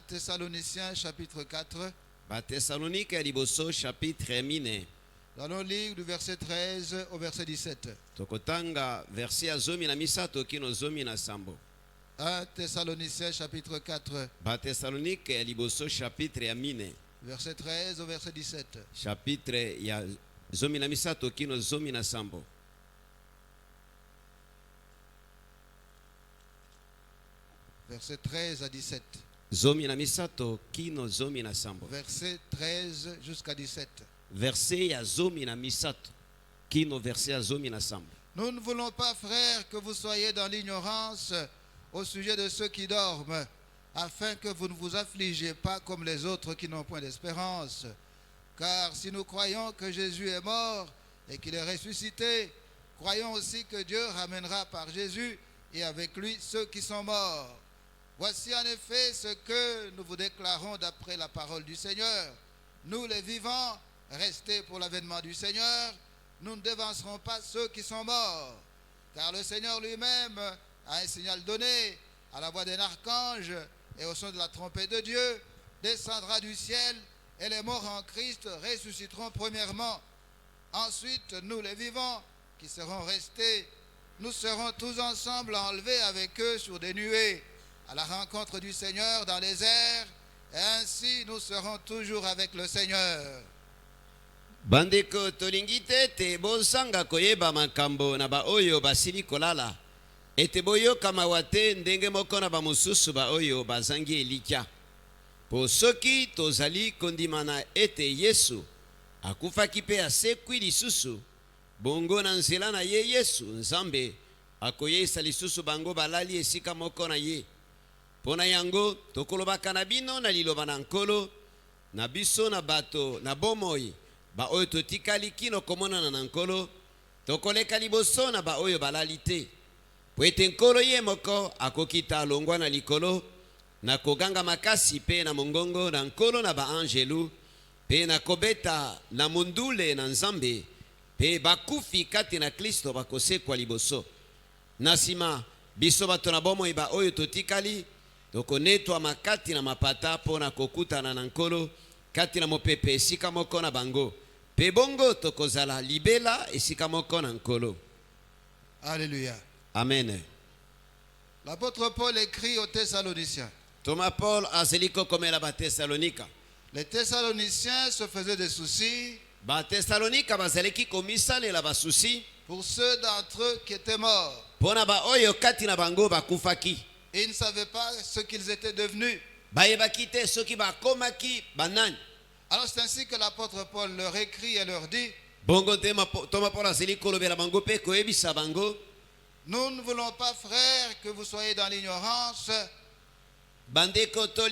Thessaloniciens chapitre 4. Thessalonique ya liboso chapitre mine. Nous allons lire du verset 13 au verset 17. Tokotanga verset ya zomi na misato kino zomi na sambo. 1 Thessaloniciens chapitre 4. Thessalonique ya liboso chapitre ya mine. Verset 13 au verset 17. Chapitre ya zomi na misato kino zomi na sambo. Verset 13 à 17. Zomi na misato kino zomi na sambo. Verset 13 jusqu'à 17. Verset ya zomi na misato kino verset ya zomi na sambo. Nous ne voulons pas, frères, que vous soyez dans l'ignorance au sujet de ceux qui dorment, afin que vous ne vous affligez pas comme les autres qui n'ont point d'espérance. Car si nous croyons que Jésus est mort et qu'il est ressuscité, croyons aussi que Dieu ramènera par Jésus et avec lui ceux qui sont morts. Voici en effet ce que nous vous déclarons d'après la parole du Seigneur. Nous les vivants, restés pour l'avènement du Seigneur, nous ne dévancerons pas ceux qui sont morts. Car le Seigneur lui-même a un signal donné à la voix d'un archange et au son de la trompette de Dieu, descendra du ciel et les morts en Christ ressusciteront premièrement. Ensuite, nous les vivants qui serons restés, nous serons tous ensemble enlevés avec eux sur des nuées à la rencontre du Seigneur dans les airs, et ainsi nous serons toujours avec le Seigneur. Bandeko tolingite te bosanga koyeba makambo na ba oyo basili kolala. Ete boyoka mawate ndenge moko na bamosusu ba oyo bazangi elikya. Po soki tozali kondimana ete Yesu akufaki pe asekwi lisusu, bongo na nzela na ye Yesu Nzambe akoyesa lisusu bango balali esika moko na ye. Pona yango tokolobaka na bino na liloba na nkolo na biso na bato na bomoi ba oyo totikali kino komonana na nkolo tokoleka liboso na ba oyo balali te. Po ete nkolo ye moko akokita alongwa na likolo na koganga makasi pe na mongongo na nkolo na ba angelu pe na kobeta na mundule na Nzambe pe bakufi kati na Kristo bakosekwa liboso. Na sima biso bato na bomoi ba oyo totikali tokonetwa makati na mapata pona kokutana na nkolo kati na mopepe esika moko na bango pe bongo tokozala libela esika moko na nkolo. Alléluia. Amen. L'apôtre Paul écrit aux Thessaloniciens. Thomas Paul azeliko komela ba Thessalonika. Les Thessaloniciens se faisaient des soucis Ba Thessalonika bazaleki komisalela basusi pour ceux d'entre eux qui étaient morts. pona ba oyo kati na bango bakufaki. Et ils ne savaient pas ce qu'ils étaient devenus. Bayebaki te soki bakomaki banani. Alors c'est ainsi que l'apôtre Paul leur écrit et leur dit: Bongo te Thomas Paul azeliko lobela bango pe koyebisa bango. nous ne voulons pas, frères, que vous soyez dans l'ignorance Bandeko to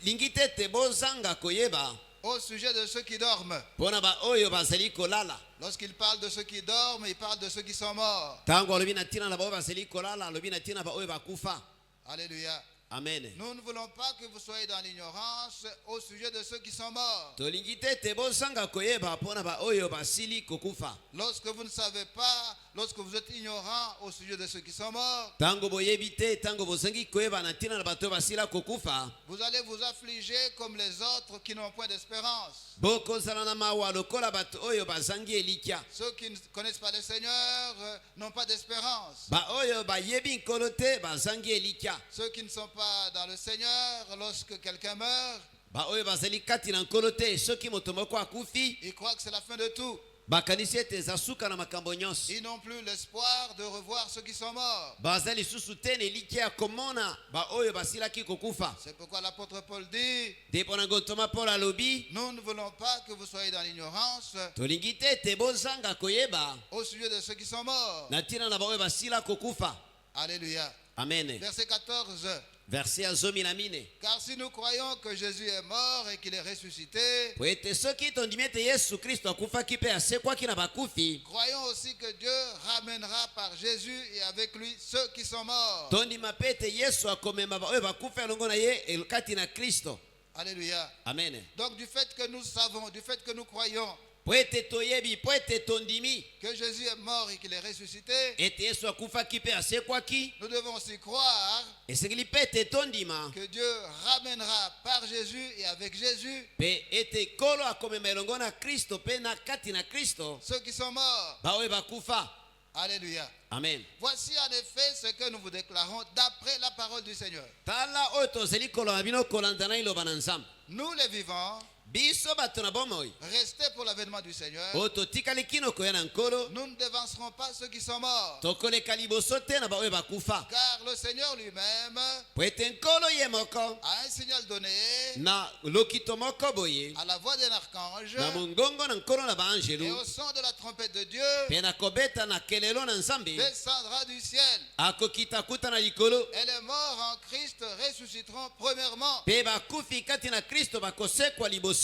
lingite te bozanga koyeba au sujet de ceux qui dorment. pona ba oyo bazali kolala. Lorsqu'il parle de ceux qui dorment, il parle de ceux qui sont morts. Tango alobi na tina na ba oyo bazali kolala alobi na tina ba oyo bakufa. Alléluia. Amen. Nous ne voulons pas que vous soyez dans l'ignorance au sujet de ceux qui sont morts. Tolingite te bozanga koyeba pona ba oyo basili kokufa. Lorsque vous ne savez pas, lorsque vous êtes ignorant au sujet de ceux qui sont morts, Tango boyebi te tango bozangi koyeba na tina na bato basila kokufa. vous allez vous affliger comme les autres qui n'ont point d'espérance. Boko zala na mawa lokola bato oyo bazangi elikya. Ceux qui ne connaissent pas le Seigneur n'ont pas d'espérance. Ba oyo bayebi nkolo te bazangi elikya. Ceux qui ne sont pas dans le Seigneur, lorsque quelqu'un meurt, Ba oyo bazali kati na nkolo te soki moto moko akufi ils croient que c'est la fin de tout. bakanisi ete ezasuka na makambo nyonso. Ils n'ont plus l'espoir de revoir ceux qui sont morts. Bazali susu te na elikya ya komona ba oyo basilaki kokufa. C'est pourquoi l'apôtre Paul dit: Te pona ngo Thomas Paul alobi nous ne voulons pas que vous soyez dans l'ignorance tolingi te te bozanga koyeba au sujet de ceux qui sont morts. na tina na ba oyo basila kokufa. Alléluia. Amen. Verset 14. Verset ya zomi na mine. Car si nous croyons que Jésus est mort et qu'il est ressuscité, Po ete soki tondimi ete Yesu Kristo akufaki pe asekwaki na bakufi, croyons aussi que Dieu ramènera par Jésus et avec lui ceux qui sont morts. tondima pe ete Yesu akomema ba oyo bakufi elongo na ye kati na Kristo. Alléluia. Amen. Donc du fait que nous savons, du fait que nous croyons po ete toyebi po ete tondimi que Jésus est mort et qu'il est ressuscité, ete yesu akufaki mpe asekwaki nous devons aussi croire esengeli mpe ete tondima que Dieu ramènera par Jésus et avec Jésus mpe ete nkolo akomema elongo na kristo mpe na kati na kristo ceux qui sont morts. baoyo bakufa. Alléluia. Amen. Voici en effet ce que nous vous déclarons d'après la parole du Seigneur. tala oyo tozali koloba bino kolanda na liloba na nzambe. Nous les vivants, biso bato na bomoi restés pour l'avènement du Seigneur, oyo totikali kino koya na nkolo nous ne devancerons pas ceux qui sont morts. tokoleka liboso te na baoyo bakufa Car le Seigneur lui-même po ete nkolo ye moko a un signal donné na lokito moko boye à la voix d'un archange na mongongo na nkolo na et baanjelu au son de la trompette de Dieu mpe na kobeta na kelelo na nzambe descendra du ciel. akokita kuta na likolo Et les morts en Christ ressusciteront premièrement. mpe bakufi kati na kristo bakosekwa liboso.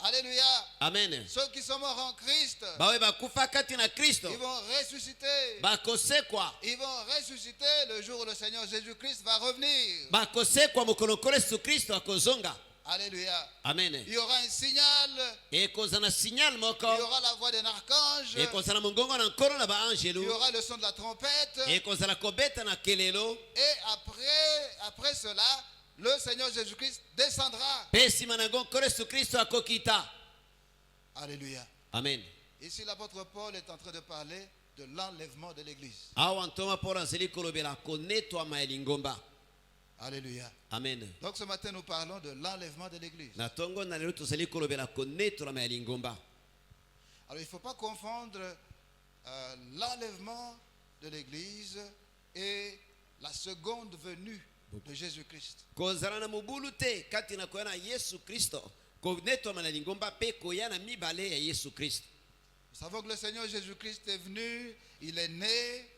Alléluia. Amen. Ceux qui sont morts en Christ, baoyo bakufa kati na kristo ils vont ressusciter. bakosekwa Ils vont ressusciter le jour où le Seigneur Jésus-Christ va revenir. bakosekwa mokolo nkolo yesu kristo akozonga. Alléluia. Amen. Il y aura un signal. ekozala na signal moko Il y aura la voix d'un archange. ekozala mongongo na nkolo na Il y baanjelu aura le son de la trompette. ekozala kobeta na kelelo Et après cela, le Seigneur Jésus-Christ descendra. mpe nsima na yango nkolo yesu kristo akokita. Alléluia. Amen. Ici, l'apôtre Paul est en train de parler de l'enlèvement de l'église. awa ntoma paulo azali kolobela konetwama ya lingomba. Alléluia. Amen. Donc ce matin, nous parlons de l'enlèvement de l'église. na ntongo na lelo tozali kolobela konetolama ya lingomba. Alors, il ne faut pas confondre l'enlèvement de l'église et la seconde venue de Jésus-Christ. kozala na mobulu te kati na koya na yesu kristo konetwama na lingomba mpe koya na mibale ya yesu kristo. Nous savons que le Seigneur Jésus-Christ est venu, il est né,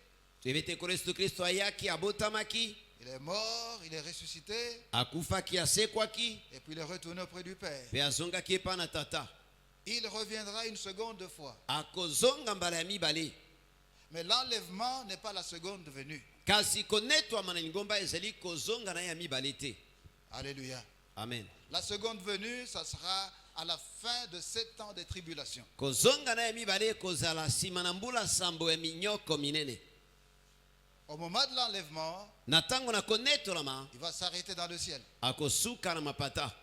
toyebi te nkolo yesu kristo ayaki abotamaki il est mort, il est ressuscité, akufaki asekwaki et puis il est retourné auprès du Père. mpe azongaki epa na tata Il reviendra une seconde fois. akozonga mbala ya mibale. Mais l'enlèvement n'est pas la seconde venue. kasi konetwama na lingomba ezali kozonga na ye ya mibale te. Alléluia. Amen. La seconde venue, ça sera à la fin de 7 ans de tribulation. kozonga na ye ya mibale ekozala nsima na mbula sambo ya minyoko minene. Au moment de l'enlèvement, na ntango na konetolama il va s'arrêter dans le ciel. akosuka na mapata.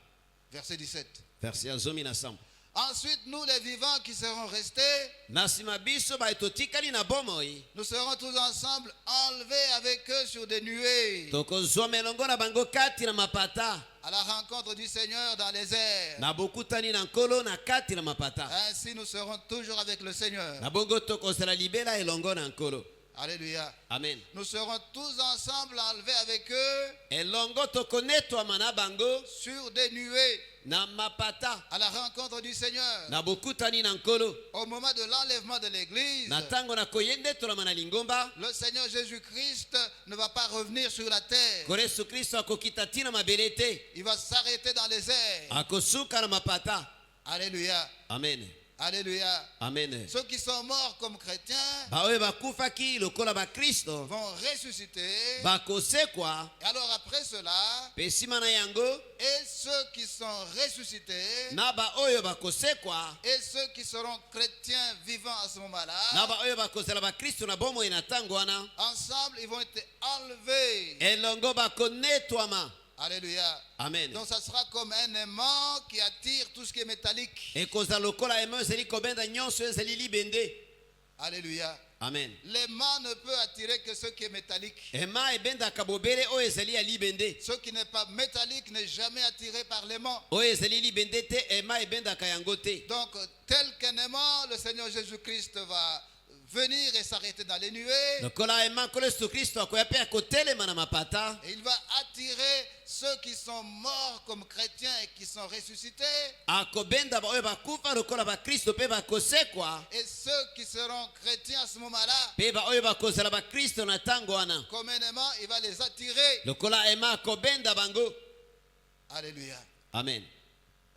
Verset 17. verse ya 17. Ensuite, nous les vivants qui serons restés, na nsima biso baye totikali na bomoi nous serons tous ensemble enlevés avec eux sur des nuées tokozwama elongo na bango kati na mapata à la rencontre du Seigneur dans les airs. na bokutani na nkolo na kati na mapata. Ainsi, nous serons toujours avec le Seigneur. na bongo tokozala libela elongo na nkolo. Alléluia. Amen. Nous serons tous ensemble enlevés avec eux elongo tokonetwama na bango sur des nuées na mapata à la rencontre du Seigneur. na bokutani na nkolo. Au moment de l'enlèvement de l'église, na ntango na koyendetolama na lingomba le Seigneur Jésus-Christ ne va pas revenir sur la terre. nkolo yesu kristo akokita ntina mabele te Il va s'arrêter dans les airs. akosuka na mapata. Alléluia. Amen. Alléluia. Amen. Ceux qui sont morts comme chrétiens baoyo bakufaki lokola bakristo vont ressusciter. bakosekwa Et alors après cela, mpe nsima na yango et ceux qui sont ressuscités, na baoyo bakosekwa et ceux qui seront chrétiens vivants à ce na moment-là, baoyo bakozala bakristo na bomoi na ntango wana ensemble, ils vont être enlevés. elongo bakonetwama. Alléluia. Amen. Donc ça sera comme un aimant qui attire tout ce qui est métallique. ekozala lokola ema ezali kobenda nyonso ezali libende. Alléluia. Amen. L'aimant ne peut attirer que ce qui est métallique. ema ebendaka bobele oyo ezali ya libende. Ce qui n'est pas métallique n'est jamais attiré par l'aimant. oyo ezali libende te ema ebendaka yango te. Donc, tel qu'un aimant, le Seigneur Jésus-Christ va venir et s'arrêter dans les nuées. lokola ema nkolo yesu kristo akoya mpe akotelema na mapata. Et il va attirer ceux qui sont morts comme chrétiens et qui sont ressuscités. akobenda baoyo bakufa lokola bakristo mpe bakosekwa. Et ceux qui seront chrétiens à ce moment-là, mpe baoyo bakozala bakristo na ntango wana comme un aimant, il va les attirer. lokola ema akobenda bango. Alléluia. Amen.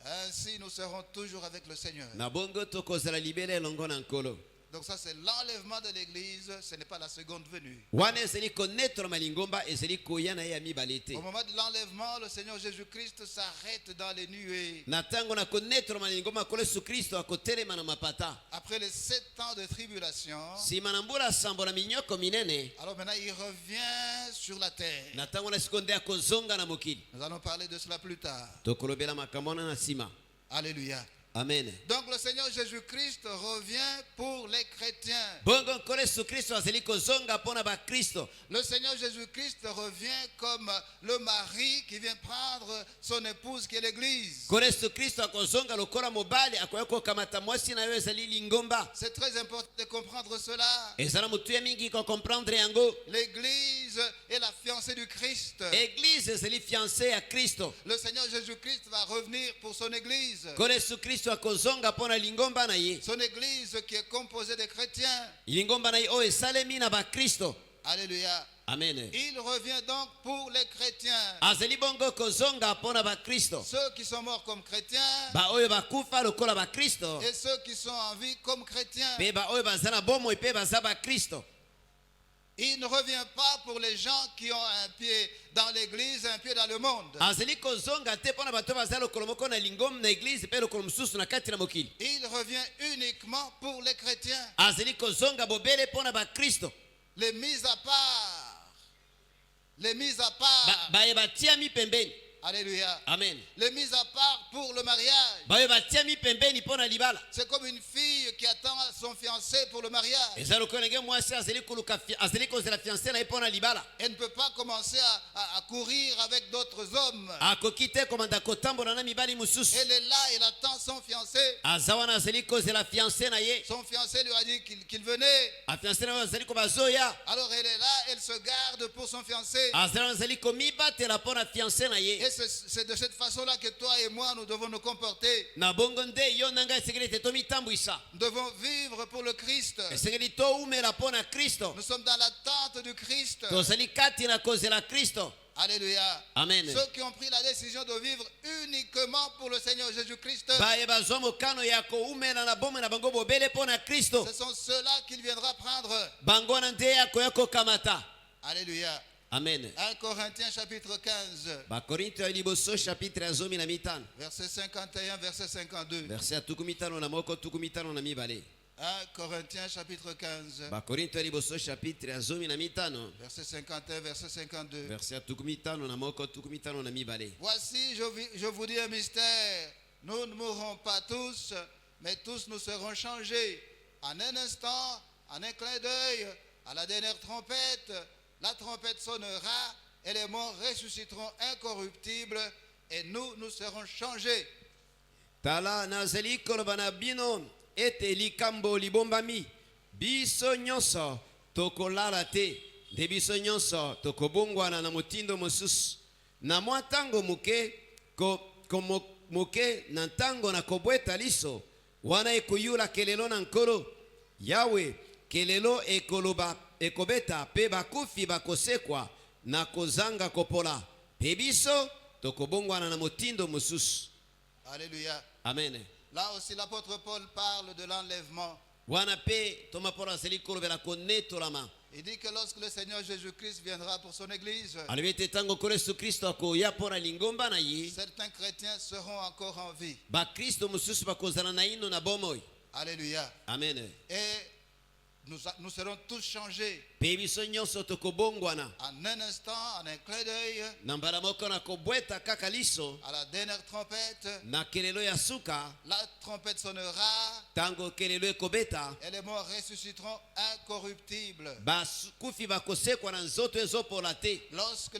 Ainsi, nous serons toujours avec le Seigneur. na bongo tokozala libela elongo na nkolo. Donc ça c'est l'enlèvement de l'église, ce n'est pas la seconde venue. wana ezali konetre malingomba ezali koya na ye ya mibale te Au moment de l'enlèvement, le Seigneur Jésus-Christ s'arrête dans les nuées. na ntango na konetre malingomba kolo yesu kristo akotelema na mapata Après les 7 ans de tribulation, nsima na mbula sambo na minyoko minene alors maintenant il revient sur la terre. na ntango na siko nde akozonga na mokili Nous allons parler de cela plus tard. tokolobela makambo wana na nsima. Alléluia. Amen. Donc le Seigneur Jésus-Christ revient pour les chrétiens. bongo nkolo yesu kristo azali kozonga mpona bakristo. Le Seigneur Jésus-Christ revient comme le mari qui vient prendre son épouse qui est l'église. nkolo yesu kristo akozonga lokola mobali akoya kokamata mwasi na yo ezali lingomba. C'est très important de comprendre cela. ezala motuya mingi kokomprendre yango. L'église est la fiancée du Christ. eglize ezali fiancé ya kristo. Le Seigneur Jésus-Christ va revenir pour son église. nkolo yesu kristo akozonga mpona lingomba na ye. Son église qui est composée de chrétiens. lingomba na ye oyo esalemi na bakristo. Alléluia. amen. Il revient donc pour les chrétiens. azali bongo kozonga mpona bakristo. Ceux qui sont morts comme chrétiens baoyo bakufa lokola bakristo et ceux qui sont en vie comme chrétiens. mpe baoyo baza na bomoi mpe baza bakristo. Il ne revient pas pour les gens qui ont un pied dans l'église, un pied dans le monde. azali kozonga te mpona bato baza lokolo moko na lingomba na eglize mpe lokolo mosusu na kati na mokili. Il revient uniquement pour les chrétiens. azali kozonga bobele mpona bakristo. Les mis à part. Les mis à part. baye batiami pembeni. Alléluia. amen. Les mis à part pour le mariage. baye batiami pembeni mpona libala. C'est comme une fille qui attend son fiancé pour le mariage. eza lokola ndenge mwasi azali kozela fiancé na ye mpona libala. Elle ne peut pas commencer à courir avec d'autres hommes. akoki te komanda kotambola na mibali mosusu. Elle est là, elle attend son fiancé. aza wana azali kozela fiancé na ye. Son fiancé lui a dit qu'il venait. afiancé na oyo azali kobazoya. Alors elle est là, elle se garde pour son fiancé. azali wana azali komibatela mpona fiancé na ye. Et c'est de cette façon-là que toi et moi, nous devons nous comporter. na bongo nde yo na ngai esengeli te tomitambwisa. Nous devons vivre pour le Christ. esengeli toumela mpona kristo. Nous sommes dans l'attente du Christ. tozali kati na kozela kristo. Alléluia. amen. Ceux qui ont pris la décision de vivre uniquement pour le Seigneur Jésus-Christ, baye bazwa mokano ya koumela na bomoi na bango bobele mpona kristo. ce sont ceux-là qu'il viendra prendre. bango wana nde akoya kokamata. Alléluia. amen. 1 Corinthiens chapitre 15, bakorinto ya liboso chapitre ya 15 verset 51, verset 52. verse ya 51 52. 1 Corinthiens chapitre 15, bakorinto ya liboso chapitre ya 15 verset 51, verset 52. verse ya 52. Voici, je vous dis un mystère. Nous ne mourrons pas tous, mais tous nous serons changés. En un instant, en un clin d'œil, à la dernière trompette, la trompette sonnera et les morts ressusciteront incorruptibles et nous serons changés. tala nazali koloba na bino ete likambo libombami biso nyonso tokolala te nde biso nyonso tokobongwana na motindo mosusu na mwa ntango moke moke na ntango na kobweta liso wana ekoyula kelelo na nkolo yawe kelelo ekobeta mpe bakufi bakosekwa na kozanga kopola mpe biso tokobongwana na motindo mosusu. Alléluia. amen. Là aussi l'apôtre Paul parle de l'enlèvement. wana mpe tomapolo azali kolobela konetolama. Il dit que lorsque le Seigneur Jésus-Christ viendra pour son église, alobi ete ntango nkolo yesu kristo akoya mpona lingomba na ye certains chrétiens seront encore en vie. bakristo mosusu bakozala na ino na bomoi. Alléluia. amen. Et nous serons tous changés mpe biso nyonso tokobongwana en un instant, en un clin d'œil, na mbala moko na kobweta kaka liso à la dernière trompette. na kelelo ya suka. La trompette sonnera ntango kelelo ekobeta et les morts ressusciteront incorruptibles. bakufi bakosekwa na nzoto ezopola te. Lorsque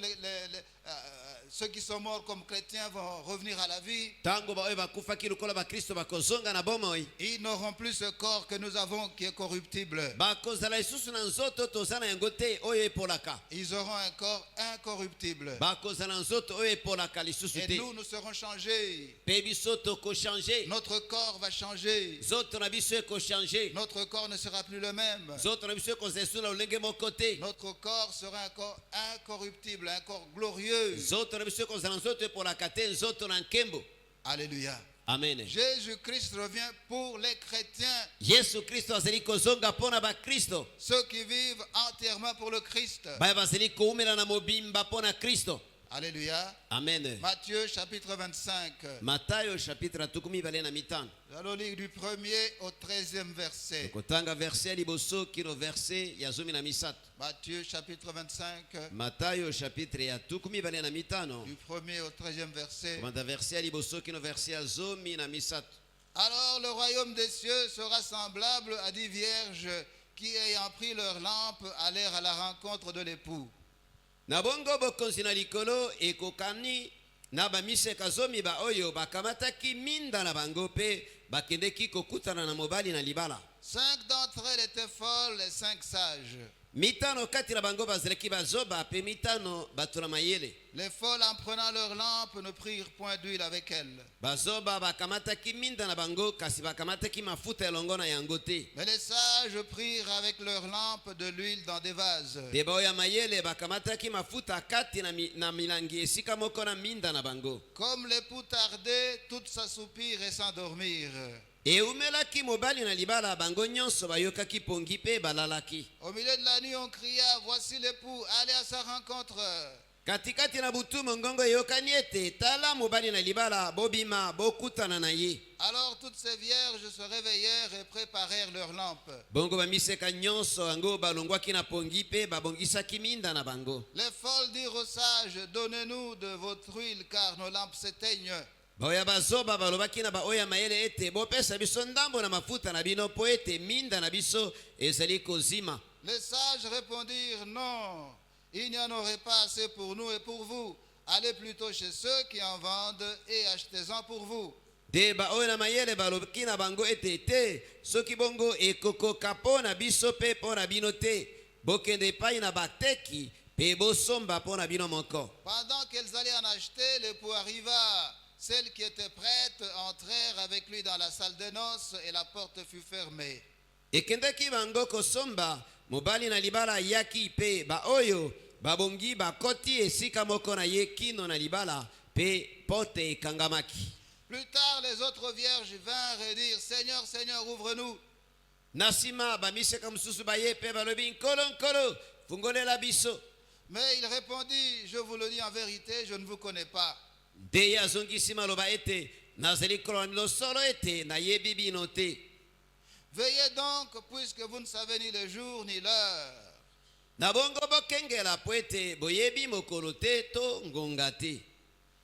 ceux qui sont morts comme chrétiens vont revenir à la vie, ntango baoyo bakufaki lokola bakristo bakozonga na bomoi ils n'auront plus ce corps que nous avons qui est corruptible. bakozala lisusu na nzoto toza na yango te oyo epolaka. Ils auront un corps incorruptible. bakozala nzoto oyo epolaka lisusu Et te. nous serons changés. mpe biso tokochange. Notre corps va changer. nzoto na biso ekochange. Notre corps ne sera plus le même. nzoto na biso ekozala esu na lolenge moko te. Notre corps sera un corps incorruptible, un corps glorieux. nzoto na biso ekozala nzoto epolaka te nzoto na nkembo. Alléluia. Amen. Jésus-Christ revient pour les chrétiens, Yesu Kristo azali kozonga pona ba Kristo. ceux qui vivent entièrement pour le Christ. Baye bazali koumela na mobimba pona Kristo. Alléluia. Amen. Matthieu chapitre 25. Matayo chapitre tukumi bale na mitano. Nous allons lire du 1er au 13e verset. Kotanga verset liboso kilo verset ya zomi na misato. Matthieu chapitre 25, Matayo chapitre ya tukumi bale na mitano. du 1er au 13e verset. Komanda verset liboso kilo verset ya zomi na misato. Alors le royaume des cieux sera semblable à 10 vierges qui, ayant pris leur lampe, allèrent à la rencontre de l'époux. Na bongo bokonzi na likolo ekokani na bamiseka zomi ba oyo bakamataki minda na bango pe bakendeki kokutana na mobali na libala. 5 d'entre elles étaient folles et 5 sages. Mitano kati na bango bazalaki bazoba pe mitano batula mayele. Les folles, en prenant leur lampe, ne prirent point d'huile avec elles. Bazoba bakamataki minda na bango kasi bakamataki mafuta elongo na yango te. Mais les sages prirent avec leur lampe de l'huile dans des vases. Pe baoya mayele bakamataki mafuta kati na milangi esika moko na minda na bango. Comme l'époux tardait, toutes s'assoupirent et s'endormirent. Eumelaki mobali na libala bango nyonso bayokaki pongi pe balalaki. Au milieu de la nuit, on cria, voici l'époux, allez à sa rencontre. Katikati na butu mongongo eyokani ete tala mobali na libala bobima bokutana na ye. Alors toutes ces vierges se réveillèrent et préparèrent leurs lampes. Bongo bamiseka nyonso yango balongwaki na pongi pe babongisaki minda na bango. Les folles dirent aux sages, donnez-nous de votre huile car nos lampes s'éteignent. Baoya bazoba balobaki na baoya mayele ete bopesa biso ndambo na mafuta na bino po ete minda na biso ezali kozima. Les sages répondirent, non, il n'y en aurait pas assez pour nous et pour vous. Allez plutôt chez ceux qui en vendent et achetez-en pour vous. De baoya na mayele balobaki na bango ete te soki bongo ekokoka po na biso pe po na bino te. Bokende epai na bateki pe bosomba po na bino moko. Pendant qu'elles allaient en acheter, l'époux arriva. Celles qui étaient prêtes entrèrent avec lui dans la salle des noces et la porte fut fermée. Ekendaki bango kosomba mobali na libala yaki pe ba oyo babongi bakoti esika moko na ye kino na libala pe pote ekangamaki. Plus tard, les autres vierges vinrent et dirent, Seigneur, Seigneur, ouvre-nous. Nasima bamiseka mususu baye pe balobi nkolo nkolo fungolela biso. Mais il répondit, je vous le dis en vérité, je ne vous connais pas. Nde azongisi maloba ete nazali kolanda solo ete nayebi bino te. Veillez donc, puisque vous ne savez ni le jour ni l'heure. Na bongo bokengela po ete boyebi mokolo te to ngonga te.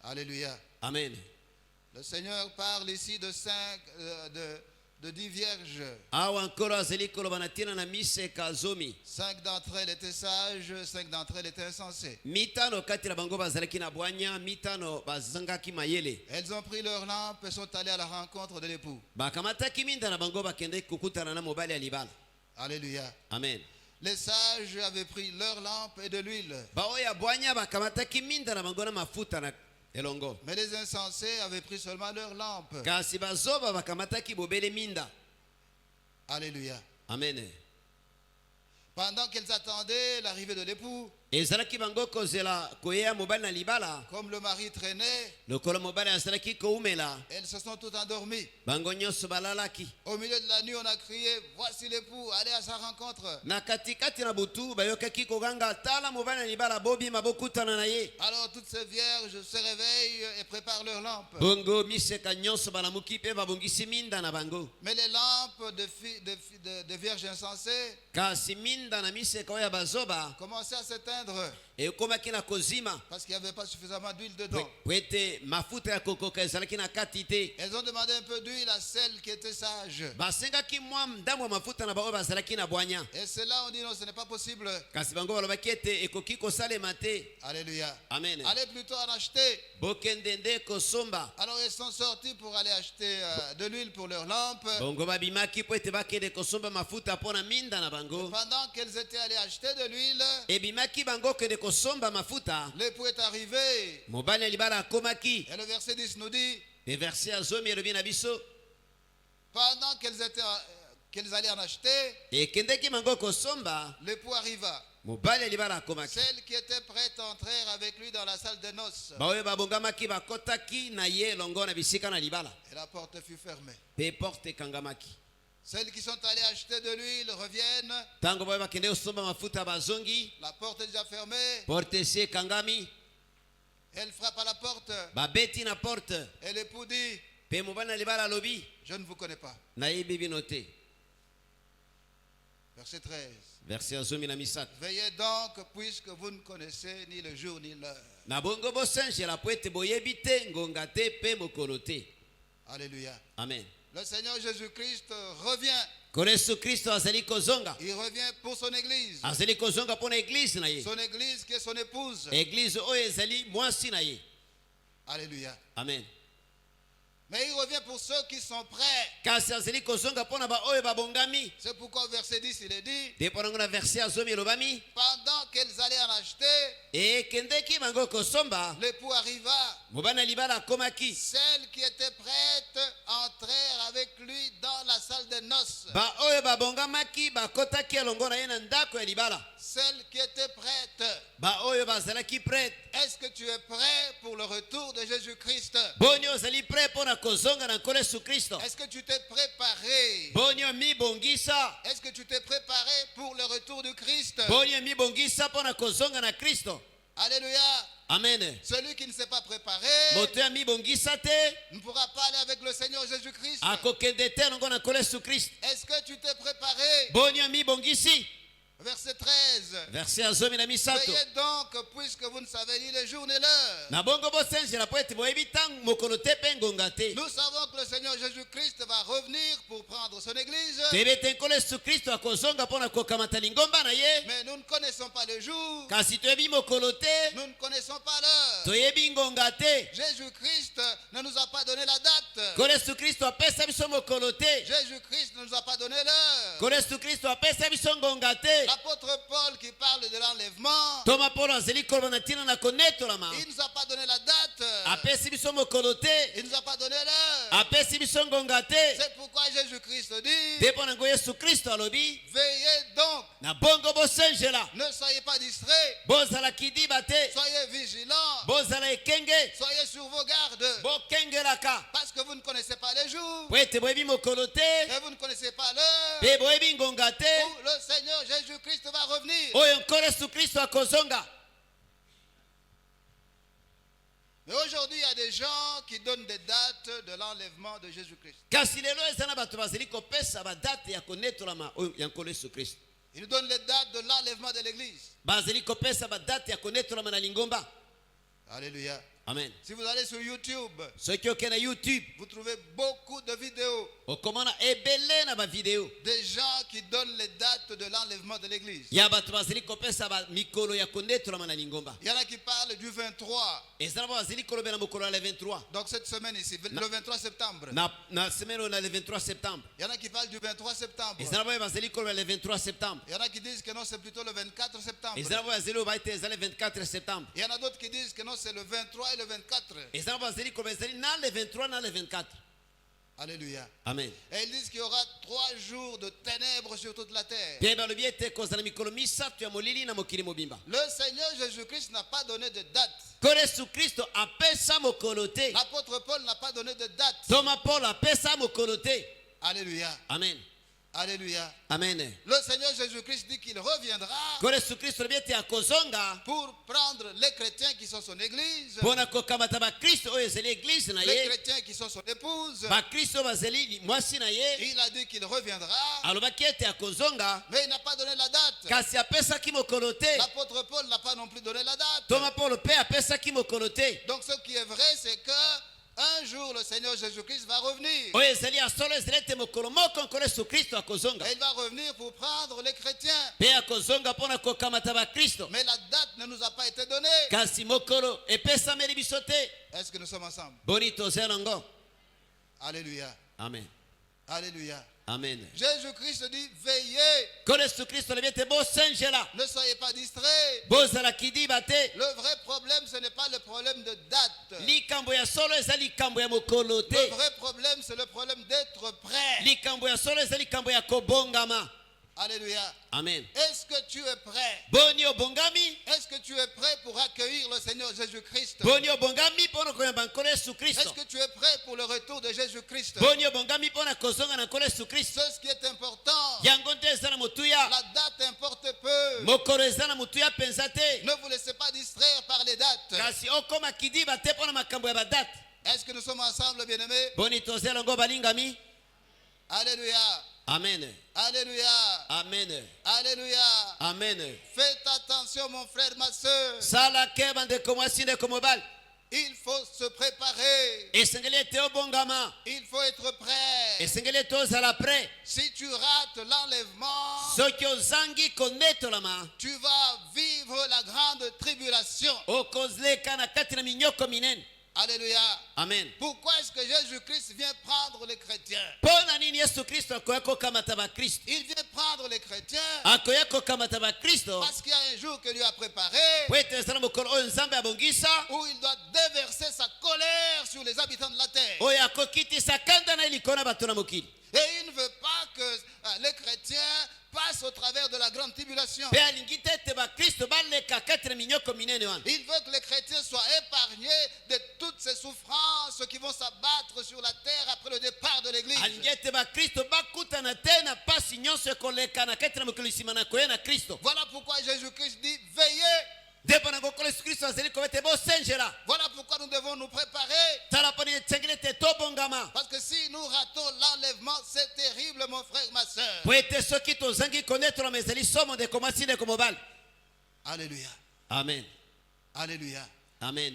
Alléluia. Amen. Le Seigneur parle ici de 10 vierges. Awa nkolo azali koloba na tina na miseka zomi. 5 d'entre elles étaient sages, 5 d'entre elles étaient insensées. Mitano kati na bango bazalaki na bwanya, mitano bazangaki mayele. Elles ont pris leurs lampes et sont allées à la rencontre de l'époux. Bakamataki minda na bango bakende kukutana na mobali ya libala. Alléluia. Amen. Les sages avaient pris leurs lampes et de l'huile. Baoya bwanya bakamataki minda na bango na mafuta na elongo. Mais les insensés avaient pris seulement leurs lampes. Kasi bazoba bakamataki bobele minda. Alléluia. Amen. Pendant qu'elles attendaient l'arrivée de l'époux, Ezalaki bango kozela koyeya mobali na libala. comme le mari traînait, Lokolo mobali azalaki koumela. elles se sont toutes endormies. Bango nyonso balalaki. Au milieu de la nuit, on a crié, voici l'époux, allez à sa rencontre. Na katikati na butu bayokaki koganga tala mobali na libala bobima bokutana na ye. Alors toutes ces vierges se réveillent et préparent leurs lampes. Bongo miseka nyonso balamuki pe babongisi minda na bango. Mais les lampes de vierges insensées Kasi minda na miseka oya bazoba commençaient à s'éteindre ekomaki na kozima. parce qu'il n'y avait pas suffisamment d'huile dedans. Pwete mafuta ya kokoka ezalaki na kati te. Elles ont demandé un peu d'huile à celles qui étaient sages. Basengaki mwa ndambo ya mafuta na bango bazalaki na bwanya. Et c'est là on dit non, ce n'est pas possible. Kasi bango balobaki ete ekoki kosalema te. Alléluia. Amen. Allez plutôt en acheter. Bokende nde kosomba. Alors elles sont sorties pour aller acheter de l'huile pour leurs lampes. Bongo babimaki po ete bakende kosomba mafuta mpona minda na bango. Pendant qu'elles étaient allées acheter de l'huile, Ebimaki bango kende kosomba mafuta. l'époux est arrivé. Mobali ya libala akomaki. Et le verset 10 nous dit, E verset ya zomi elobi na biso. pendant qu'elles allaient en acheter, Ekendeki bango kosomba. l'époux arriva. mobali ya libala akomaki. Celle qui était prête à entrer avec lui dans la salle des noces. Baoyo babongamaki bakotaki na ye longo na bisika na libala. Et la porte fut fermée. Pe porte ekangamaki. Celles qui sont allées acheter de l'huile reviennent. Tango bayo bakende osomba mafuta bazongi. La porte est déjà fermée. Porte esi ekangami. Elle frappe à la porte. Babeti na porte. Et l'époux dit, Pe mobali na libala alobi. je ne vous connais pas. Nayebi bino te. Verset 13. Verset ya zomi na misato. Veillez donc, puisque vous ne connaissez ni le jour ni l'heure. Na bongo bosengela po ete boyebi te ngonga te pe mokolo te. Alléluia. Amen. Le Seigneur Jésus-Christ revient. Kolo Yesu Kristo azali kozonga. Il revient pour son église. Azali kozonga mpo na eglize na ye. Son église qui est son épouse. Eglize oyo ezali mwasi na ye. Alléluia. Amen. Mais il revient pour ceux qui sont prêts. Kasi azali kozonga mpo na baoyo babongami. C'est pourquoi au verset 10 il est dit, Nde mpo nango na verset ya zomi elobami. pendant qu'elles allaient en acheter, Ekendeki bango kosomba. l'époux arriva. Mobali na libala akomaki. Celles qui étaient prêtes entrèrent avec lui dans la salle des noces. Baoyo babongamaki bakotaki elongo na ye na ndako ya libala. Celles qui étaient prêtes. Baoyo bazalaki prête. Est-ce que tu es prêt pour le retour de Jésus-Christ? Boni ozali prêt mpo na kozonga na nkolo Yesu Kristo. Est-ce que tu t'es préparé? Boni mibongisa. Est-ce que tu t'es préparé pour le retour du Christ? Boni mibongisa mpo na kozonga na Kristo. Alléluia. Amen. Celui qui ne s'est pas préparé Moto ya mibongisa te ne pourra pas aller avec le Seigneur Jésus-Christ. akokende te longo na nkolo Yesu Kristo. Est-ce que tu t'es préparé? Boni mibongisi. Verset 13. Verset ya zomi na misato. Veillez donc, puisque vous ne savez ni le jour ni l'heure. Na bongo bosengela po ete boyebi ntango mokolo te mpe ngonga te. Nous savons que le Seigneur Jésus-Christ va revenir pour prendre son église. Toyebi ete nkolo Yesu Kristo akozonga mpo na kokamata lingomba na ye. Mais nous ne connaissons pas le jour. Kasi toyebi mokolo te. Nous ne connaissons pas l'heure. Toyebi ngonga te. Jésus-Christ ne nous a pas donné la date. Nkolo Yesu Kristo apesa biso mokolo te. Jésus-Christ ne nous a pas donné l'heure. Nkolo Yesu Kristo apesa biso ngonga te. L'apôtre Paul qui parle de l'enlèvement, Toma Paulo azali koloba na ntina na konetolama. il ne nous a pas donné la date. Apesi biso mokolo te. Il ne nous a pas donné l'heure. Apesi biso ngonga te. C'est pourquoi Jésus-Christ dit, Nde mpo na ngo Yesu Kristo alobi. veillez donc, Na bongo bosengela. ne soyez pas distraits, Bozala kidiba te. soyez vigilants, Bozala ekenge. soyez sur vos gardes, Bokengelaka. parce que vous ne connaissez pas les jours Po ete boyebi mokolo te. et vous ne connaissez pas l'heure Mpe boyebi ngonga te. où le Seigneur Jésus-Christ va revenir. Oyo nkolo Yesu Kristo akozonga. Mais aujourd'hui, il y a des gens qui donnent des dates de l'enlèvement de Jésus-Christ. Kasi lelo eza na bato bazali kopesa badate ya konetolama oyo ya nkolo Yesu Kristo. Ils nous donnent les dates de l'enlèvement de l'église. Bazali kopesa badate ya konetolama na lingomba. Alléluia. Amen. Si vous allez sur YouTube, Soki okende na YouTube vous trouvez beaucoup de vidéos okomona ebele na bavideo des gens qui donnent les dates de l'enlèvement de l'église. ya bato bazali kopesa mikolo ya konetolama na lingomba. Il y en a qui parlent du 23. Eza na bazali kolobela mokolo ya le 23 Donc cette semaine ici, le 23 septembre. na semaine oyo na le 23 septembre. Il y en a qui parlent du 23 septembre. Eza na bayo bazali kolobela le 23 septembre. Il y en a qui disent que non, c'est plutôt le 24 septembre. Eza na bayo bazali oyo baite eza le 24 septembre. Il y en a d'autres qui disent que non, c'est le 23 et le 24. Eza na bazali kolobela ezali na le 23 na le 24. Alléluia. Amen. Et ils disent qu'il y aura 3 jours de ténèbres sur toute la terre. Mpe balobi ete kozala mikolo misato ya molili na mokili mobimba. Le Seigneur Jésus-Christ n'a pas donné de date. Nkolo Yesu Kristo apesa mokolo te. L'apôtre Paul n'a pas donné de date. Toma Paulo apesa mokolo te. Alléluia. Amen. Alléluia. Amen. Le Seigneur Jésus-Christ dit qu'il reviendra Nkolo Yesu Kristo alobi ete akozonga pour prendre les chrétiens qui sont son église, mpona kokamata bakristo oyo ezali eglize na les ye. chrétiens qui sont son épouse. Bakristo bazali mwasi na ye. Il a dit qu'il reviendra, Alobaki ete akozonga mais il n'a pas donné la date. kasi apesaki mokolo te. L'apôtre Paul n'a pas non plus donné la date. Toma Paulo mpe apesaki mokolo te. Donc ce qui est vrai, c'est que un jour le Seigneur Jésus-Christ va revenir. Oyo ezali ya solo ezali ete mokolo moko nkolo Yesu Kristo akozonga. Et il va revenir pour prendre les chrétiens. Mpe akozonga mpona kokamata bakristo. Mais la date ne nous a pas été donnée. Kasi mokolo epesameli biso te. Est-ce que nous sommes ensemble? Boni toza nango. Alléluia. Amen. Alléluia. Amen. Jésus-Christ dit, veillez, Nkolo Yesu Kristo alobi ete bosengela. ne soyez pas distraits. Bozala kidiba te. Le vrai problème, ce n'est pas le problème de date. Likambo ya solo eza likambo ya mokolo Le te. vrai problème, c'est le problème d'être prêt. Likambo ya solo eza likambo ya kobongama. Alléluia. Amen. Est-ce que tu es prêt? Boni obongami. Est-ce que tu es prêt pour accueillir le Seigneur Jésus-Christ? Boni obongami pona koyamba nkolo Yesu Est-ce Kristo. que tu es prêt pour le retour de Jésus-Christ? Boni obongami pona kozonga na nkolo Yesu Kristo. C'est ce qui est important. Yango nde eza na motuya. La date importe peu. Mokolo eza na motuya penza te. Ne vous laissez pas distraire par les dates. Kasi okoma kidiba te pona makambo ya badate. Est-ce que nous sommes ensemble, bien-aimés? Boni tozela ngo balingami. Alléluia. Amen. Alléluia. Amen. Alléluia. Amen. Faites attention, mon frère, ma soeur. Sala keba ndeko mwasi ndeko mobali. Il faut se préparer. Esengeli ete obongama. Il faut être prêt. Esengeli ete ozala pre. Si tu rates l'enlèvement, Soki ozangi konetolama. tu vas vivre la grande tribulation. Okozleka na kati na minyoko minene. Alléluia. Amen. Pourquoi est-ce que Jésus-Christ vient prendre les chrétiens? Pona nini Yesu Kristo akoya kokamata bakristo? Il vient prendre les chrétiens Akoya kokamata bakristo. parce qu'il y a un jour que Dieu a préparé Po ete ezala mokolo oyo Nzambe abongisa. où il doit déverser sa colère sur les habitants de la terre. Oyo akokitisa kanda na likolo na bato na mokili. Et il ne veut pas que les chrétiens passent au travers de la grande tribulation. Pe alingi te ete bakristo baleka kati na minyoko minene wana. Il veut que les chrétiens soient épargnés de toutes ces souffrances qui vont s'abattre sur la terre après le départ de l'église. Alingi ete bakristo bakutana te na pasi nyonso ekoleka na kati na mokili nsima na koya na Kristo. Voilà pourquoi Jésus-Christ dit veillez. Ndipo na ngokolo Yesu Kristo azali kobete bosenjela. Voilà pourquoi nous devons nous préparer. Tala poni esengeli ete tobongama. Parce que si nous ratons l'enlèvement, c'est terrible, mon frère, ma soeur. Po ete soki tozangi konetolama ezali somo ndeko mwasi ndeko mobali. Alléluia. Amen. Alléluia. Amen.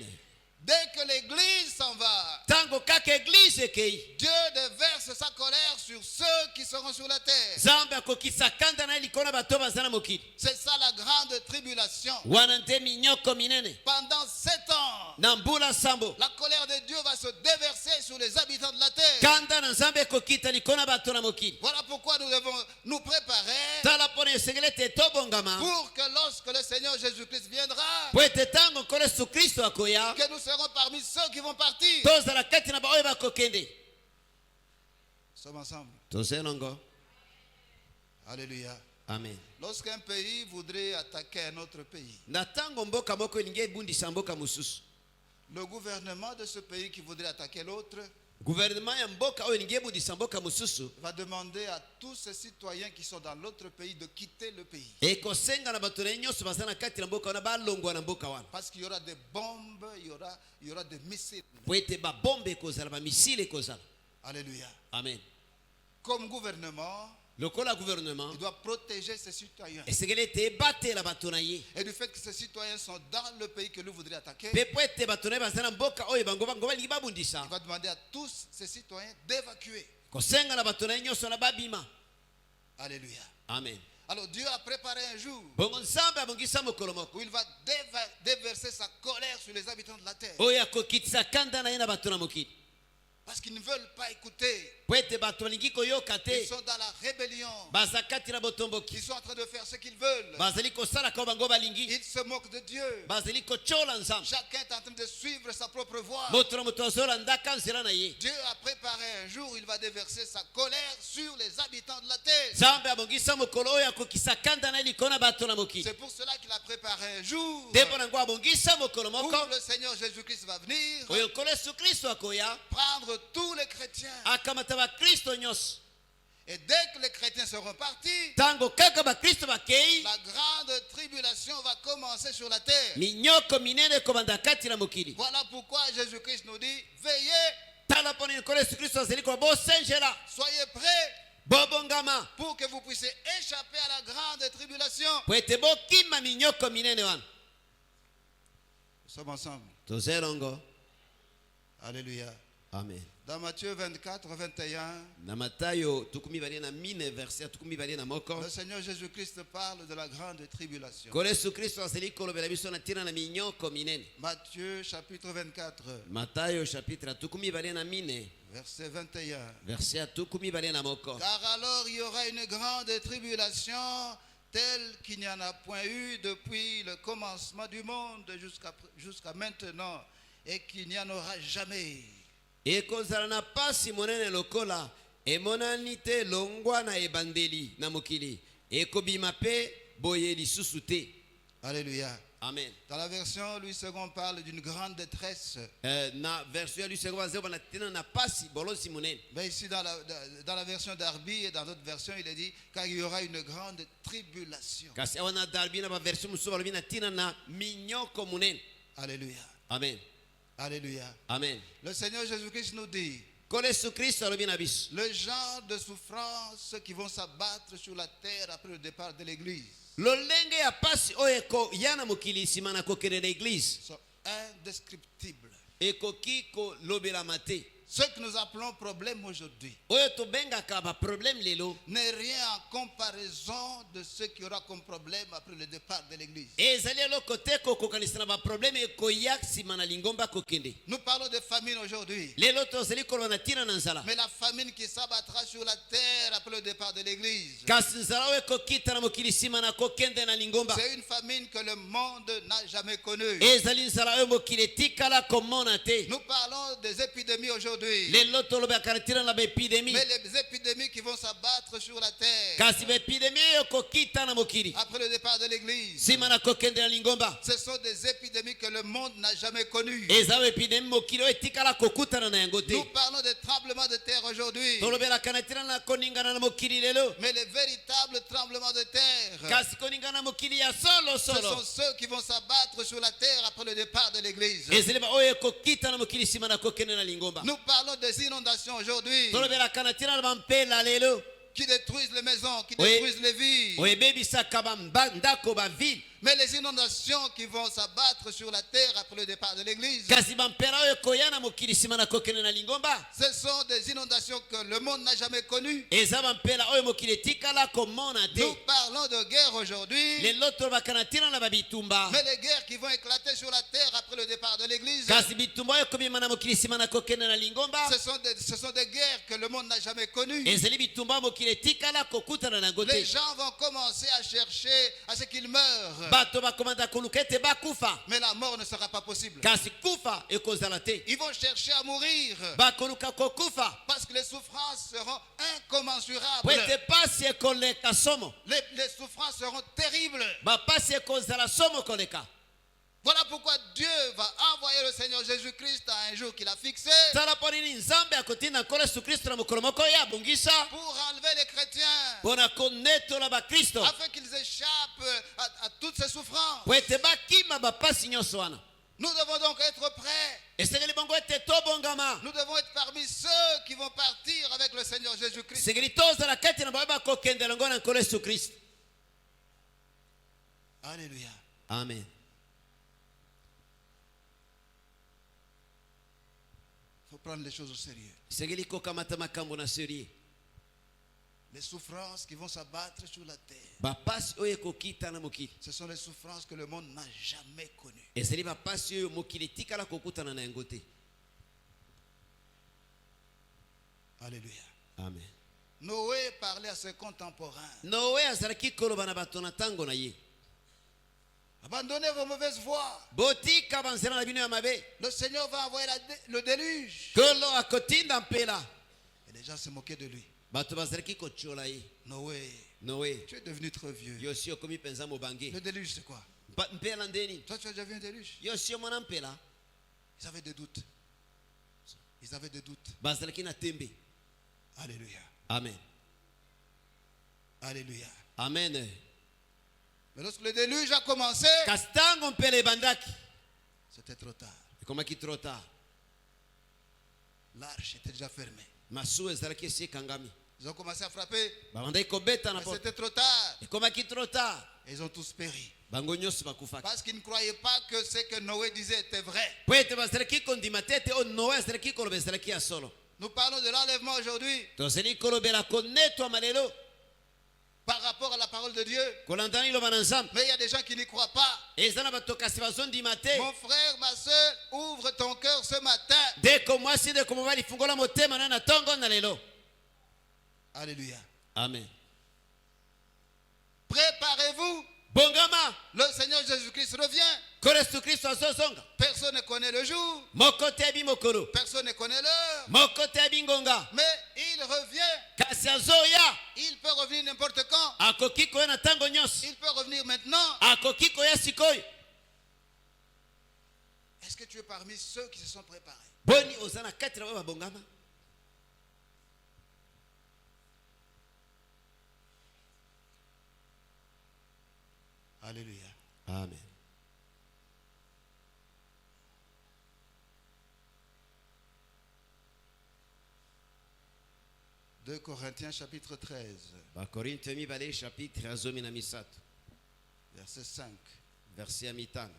Dès que l'église s'en va, Tango kaka eglise ekei. Dieu déverse sa colère sur ceux qui seront sur la terre. Nzambe akokisa kanda na ye likolo na bato baza na mokili. C'est ça la grande tribulation. Wana nde minyoko minene. Pendant 7 ans, Na mbula sambo. la colère de Dieu va se déverser sur les habitants de la terre. Kanda na Nzambe ekokita likolo na bato na mokili. Voilà pourquoi nous devons nous préparer Tala poni esengeli ete tobongama. pour que lorsque le Seigneur Jésus-Christ viendra, Po ete tango nkolo Yesu Kristo akoya. que nous serons parmi ceux qui vont partir. Tozala kati na baoyo bakokende. Nous sommes ensemble. Tozelongo. Alléluia. Amen. Lorsqu'un pays voudrait attaquer un autre pays, Na tango mboka moko elingi ebundisa mboka mosusu. le gouvernement de ce pays qui voudrait attaquer l'autre Gouvernement ya mboka oyo elingi ebundisa mboka mosusu. va demander à tous ces citoyens qui sont dans l'autre pays de quitter le pays. Ekosenga na bato na ye nyonso baza na kati na mboka wana balongwa na mboka wana. Parce qu'il y aura des bombes, il y aura des missiles. Po ete babombe ekozala bamisile ekozala. Alléluia. Amen. Comme gouvernement, Lokola gouvernement il doit protéger ses citoyens. esengeli ete ebatela bato na ye. Et du fait que ces citoyens sont dans le pays que lui voudrait attaquer, Pe po ete bato na ye baza na mboka oyo bango balingi babundisa. il va demander à tous ces citoyens d'évacuer. Kosenga na bato na ye nyonso na babima. Alléluia. Amen. Alors Dieu a préparé un jour Bongo Nzambe abongisa mokolo moko où il va déverser sa colère sur les habitants de la terre. oyo akokitisa kanda na ye na bato na mokili. Parce qu'ils ne veulent pas écouter. Po ete bato balingi koyoka Ils te. sont dans la rébellion. Baza kati na botomboki. Ils sont en train de faire ce qu'ils veulent. Bazali kosala kao bango balingi. Ils se moquent de Dieu. Bazali kochola Nzambe. Chacun est en train de suivre sa propre voie. Moto na moto azolandaka nzela na ye. Dieu a préparé un jour où il va déverser sa colère sur les habitants de la terre. Nzambe abongisa mokolo oyo akokisa kanda na ye likolo na bato na mokili. C'est pour cela qu'il a préparé un jour Nde mpo na ngo abongisa mokolo où moko le Seigneur Jésus-Christ va venir oyo nkolo Yesu Kristo akoya prendre tous les chrétiens. akamata bakristo nyonso. Et dès que les chrétiens seront partis, Tango kaka bakristo bakei, la grande tribulation va commencer sur la terre. minyoko minene ekobanda kati na mokili. Voilà pourquoi Jésus-Christ nous dit, veillez, Tala mpo nini nkolo Yesu Kristo azali koba bosenjela, soyez prêts bobongama pour que vous puissiez échapper à la grande tribulation. po ete bokima minyoko minene wana. Nous sommes ensemble. Tozelongo. Alléluia. Amen. Dans Matthieu 24, 21, Na Matayo tukumi bali na mine verset tukumi bali na moko. le Seigneur Jésus-Christ parle de la grande tribulation. Nkolo Yesu Kristo azali kolobela biso na ntina na minyoko minene. Matthieu chapitre 24, Matayo chapitre tukumi bali na mine verset 21. verset tukumi bali na moko. Car alors il y aura une grande tribulation telle qu'il n'y en a point eu depuis le commencement du monde jusqu'à maintenant et qu'il n'y en aura jamais. Ekozala na pasi monene lokola emonani te longwa na ebandeli na mokili ekobima mpe boye lisusu te. Alléluia. Amen. Dans la version Louis II, on parle d'une grande détresse. Na version ya Louis II bazeba na tena na pasi bolosi monene. Mais ici, dans la version d'Arby et dans d'autres versions, il est dit car il y aura une grande tribulation. Kasi awana darbi na ba version musu balobi na tina na minyoko monene. Alléluia. Amen. Alléluia. Amen. Le Seigneur Jésus-Christ nous dit Kole Yesu Kristo alobi na biso. le genre de souffrances qui vont s'abattre sur la terre après le départ de l'église Lolenge ya pasi oyo ekoya mokili nsima na kokende na église sont indescriptibles. ekoki kolobelama te. Ce que nous appelons problème aujourd'hui Oyo tobengaka baproblème lelo n'est rien en comparaison de ce qu'il y aura comme problème après le départ de l'église. ezali eloko te kokokanisa na baproblème ekoya nsima na lingomba kokende. Nous parlons de famine aujourd'hui. Lelo tozali koloba na ntina na nzala, Mais la famine qui s'abattra sur la terre après le départ de l'église, kasi nzala oyo ekokita na mokili nsima na kokende na lingomba c'est une famine que le monde n'a jamais connue. ezali nzala oyo mokili etikala komona te. Nous parlons des épidémies aujourd'hui. Lelo tolobaka na ntina na baepidemie, Mais les épidémies qui vont s'abattre sur la terre kasi baepidemie oyo ekokita na mokili après le départ de l'église, nsima na kokende na lingomba ce sont des épidémies que le monde n'a jamais connues. eza oyo epidemie mokili oyo etikala kokutana na yango te. Nous parlons des tremblements de terre aujourd'hui. tolobelaka na ntina na koningana na mokili lelo, Mais les véritables tremblements de terre, kasi koningana na mokili ya ce solosolo sont ceux qui vont s'abattre sur la terre après le départ de l'église. ezali ba oyo ekokita na mokili nsima na kokende na lingomba. Nous parlons des inondations aujourd'hui tolobelaka na ntina na bampela lelo qui détruisent les maisons, qui Oui. détruisent les villes. oyo ebebisaka bandako bavile, Mais les inondations qui vont s'abattre sur la terre après le départ de l'église, kasi bampela oyo ekoya na mokili nsima na kokende na lingomba ce sont des inondations que le monde n'a jamais connues. eza bampela oyo mokili etikala komona te. Nous parlons de guerre aujourd'hui, lelo tolobaka na ntina na babitumba, mais les guerres qui vont éclater sur la terre après le départ de l'église, kasi bitumba oyo ekobima na mokili nsima na kokende na lingomba ce sont des guerres que le monde n'a jamais connues. ezali bitumba oyo mokili etikala kokutana na yango Les te. gens vont commencer à chercher à ce qu'ils meurent, bato bakomanda koluka ete bakufa, mais la mort ne sera pas possible. kasi kufa ekozala te. Ils vont chercher à mourir bakoluka kokufa parce que les souffrances seront incommensurables. po ete pasi ekoleka somo, Les souffrances seront terribles. bapasi ekozala somo koleka. Voilà pourquoi Dieu va envoyer le Seigneur Jésus-Christ à un jour qu'il a fixé tala mpo nini nzambe akotinda nkolo yesu kristo na mokolo moko oyo abongisa pour enlever les chrétiens, mpo na konetola bakristo afin qu'ils échappent à toutes ces souffrances. po ete bakima bapasi nyonso wana. Nous devons donc être prêts. esengeli bongo ete tobongama, Nous devons être parmi ceux qui vont partir avec le Seigneur Jésus-Christ. esengeli tozala kati na baoyo bakokende longo na nkolo yesu kristo. Alléluia. Amen. Il faut prendre les choses au sérieux. esengeli kokamata makambo na serie. Les souffrances qui vont s'abattre sur la terre, bapasi oyo ekokita na mokili ce sont les souffrances que le monde n'a jamais connues. ezali bapasi oyo mokili etikala kokutana na yango te. Alléluia. Amen. Noé parlait à ses contemporains. noe azalaki koloba na bato na ntango na ye, Abandonnez vos mauvaises voies. botika banzela na bino ya mabe, Le Seigneur va envoyer le déluge. nkolo akotinda mpela. Et les gens se moquaient de lui. bato bazalaki kotiola ye. Noé, noe tu es devenu trop vieux. yo si okomi mpenza mobange, Le déluge, c'est quoi? mpela ndeni? Toi, tu as déjà vu un déluge? yo si omona mpela? Ils avaient des doutes. Ils avaient des doutes. bazalaki na tembe. Alléluia. Amen. Alléluia. Amen. Mais lorsque le déluge a commencé, kasi ntango mpela ebandaki c'était trop tard. ekomaki trop tard. L'arche était déjà fermée. masuwa ezalaki esi ekangami, Ils ont commencé à frapper, babandaki kobeta na mais poto, c'était trop tard. ekomaki trop tard. Et ils ont tous péri. bango nyonso bakufaki Parce qu'ils ne croyaient pas que ce que Noé disait était vrai. po ete bazalaki kondima te ete oyo noe azalaki koloba ezalaki ya solo. Nous parlons de l'enlèvement aujourd'hui tozali kolobela konetwama lelo par rapport à la parole de Dieu. kolandana liloba na nzambe. Mais il y a des gens qui n'y croient pas. eza na bato kasi bazondima te. Mon frère, ma soeur, ouvre ton cœur ce matin. ndeko mwasi ndeko mobali fungola motema na yo na ntongo na lelo. Alléluia. Amen. Préparez-vous. bongama, Le Seigneur Jésus-Christ revient. nkolo yesu kristo azozonga. Personne ne connaît le jour. moko te yebi mokolo, Personne ne connaît l'heure. moko te yebi ngonga, Mais il revient. kasi kasi azoya Il peut revenir n'importe quand. akoki koya na ntango nyonso Il peut revenir maintenant. akoki koya sikoyo. Est-ce que tu es parmi ceux qui se sont préparés? Boni oza na kati na bayo babongama. Alléluia. Amen. Deux Corinthiens chapitre 13, Bakorintho mibale chapitre ya 13 verset 5. verset ya 5.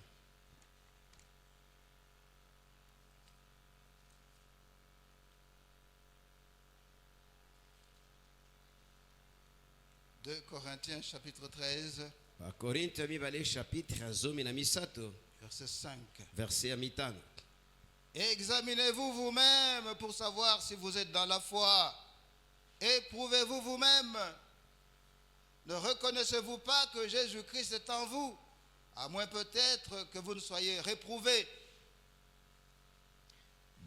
Deux Corinthiens chapitre 13, Bakorintho mibale chapitre ya 13 verset 5. verset ya 5. Examinez-vous vous-même pour savoir si vous êtes dans la foi. Éprouvez-vous vous-même. Ne reconnaissez-vous pas que Jésus-Christ est en vous, à moins peut-être que vous ne soyez réprouvés.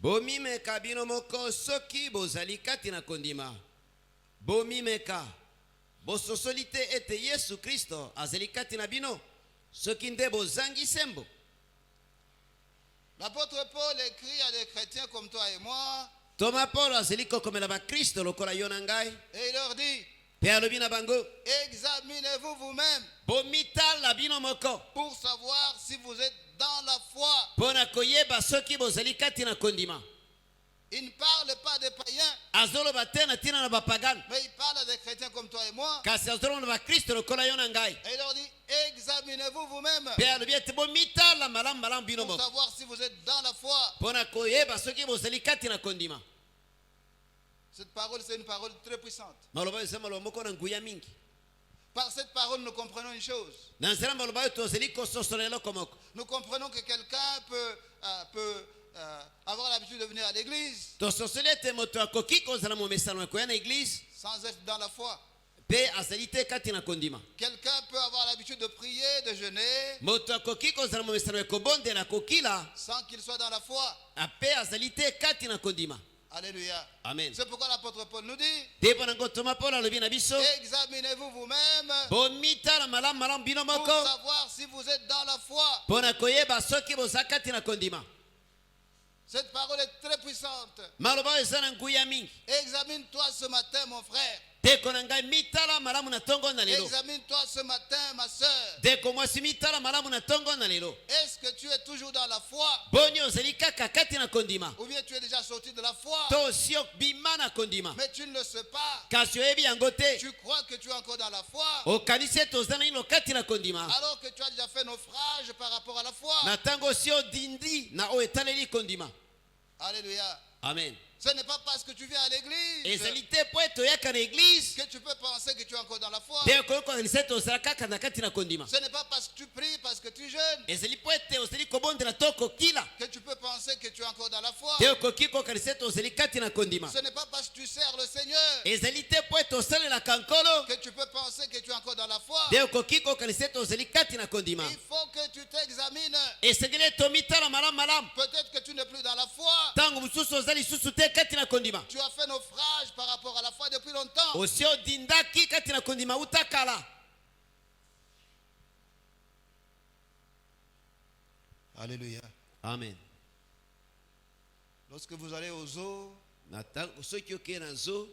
Bomimeka bino moko soki bozali kati na kondima. Bomimeka bososoli te ete Yesu Kristo azali kati na bino soki nde bozangi sembo. L'apôtre Paul écrit à des chrétiens comme toi et moi, Thomas Paul azali kokomela ba Kristo lokola yo na ngai et il leur dit, pe alobi na bango examinez-vous vous-même bomitala bino moko pour savoir si vous êtes dans la foi. mpona koyeba soki bozali kati na kondima. Il ne parle pas des païens, Azoloba te na ntina na bapagano mais il parle à des chrétiens comme toi et moi. kasi azoloba na bakristo lokola yo na ngai Et il leur dit, examinez-vous vous-même pe alobi ete bomitala malamu malamu bino pour moko savoir si vous êtes dans la foi. mpona koyeba soki bozali kati na kondima. Cette parole, c'est une parole très puissante. maloba eza maloba moko na nguya mingi. Par cette parole, nous comprenons une chose. Na nzela maloba oyo tozali kososola eloko moko. Nous comprenons que quelqu'un peut avoir l'habitude de venir à l'église tososoli ete moto akoki kozala momesano ya koya na eglize sans être dans la foi. mpe azali te kati na kondima. Quelqu'un peut avoir l'habitude de prier, de jeûner, moto akoki kozala momesano ya kobondela kokila sans qu'il soit dans la foi. mpe azali te kati na kondima. Alléluia. Amen. C'est pourquoi l'apôtre Paul nous dit, te mpo nango toma Paul alobi na biso examinez-vous vous-même bomitala malamu malamu bino pour moko savoir si vous êtes dans la foi. mpona koyeba soki boza kati na kondima. Cette parole est très puissante. maloba oyo eza na nguya mingi. Examine-toi ce matin, mon frère. ndeko na ngai mitala malamu na ntongo na lelo. Examine-toi ce matin, ma soeur. ndeko mwasi mitala malamu na ntongo na lelo. Est-ce que tu es toujours dans la foi? boni ozali kaka kati na kondima Ou bien tu es déjà sorti de la foi, to osi obima na kondima mais tu ne le sais pas. kasi oyebi yango te. Tu crois que tu es encore dans la foi, okanisi ete oza naino kati na kondima alors que tu as déjà fait naufrage par rapport à la foi. na ntango osi odindi na oyo etaleli kondima. Alléluia. amen. Ce n'est pas parce que tu viens à l'église ezali te po ete oyaka na eglize que tu peux penser que tu es encore dans la foi. nde okoki kokanisa ete ozala kaka na kati na kondima. Ce n'est pas parce que tu pries, parce que tu jeûnes, ezali po ete ozali kobondela to kokila que tu peux penser que tu es encore dans la foi. nde okoki kokanisa ete ozali kati na kondima. Ce n'est pas parce que tu sers le Seigneur ezali te po ete osalelaka nkolo que tu peux penser que tu es encore dans la foi. nde okoki kokanisa ete ozali kati na kondima. Il faut que tu t'examines. esengeli ete omitala malamu malamu Peut-être que tu n'es plus dans la foi. ntango mosusu oza lisusu te kati na kondima. Tu as fait naufrage par rapport à la foi depuis longtemps. osi odindaki kati na kondima uta kala. Alléluia. amen. Lorsque vous allez au zoo, na ntango soki okei na zo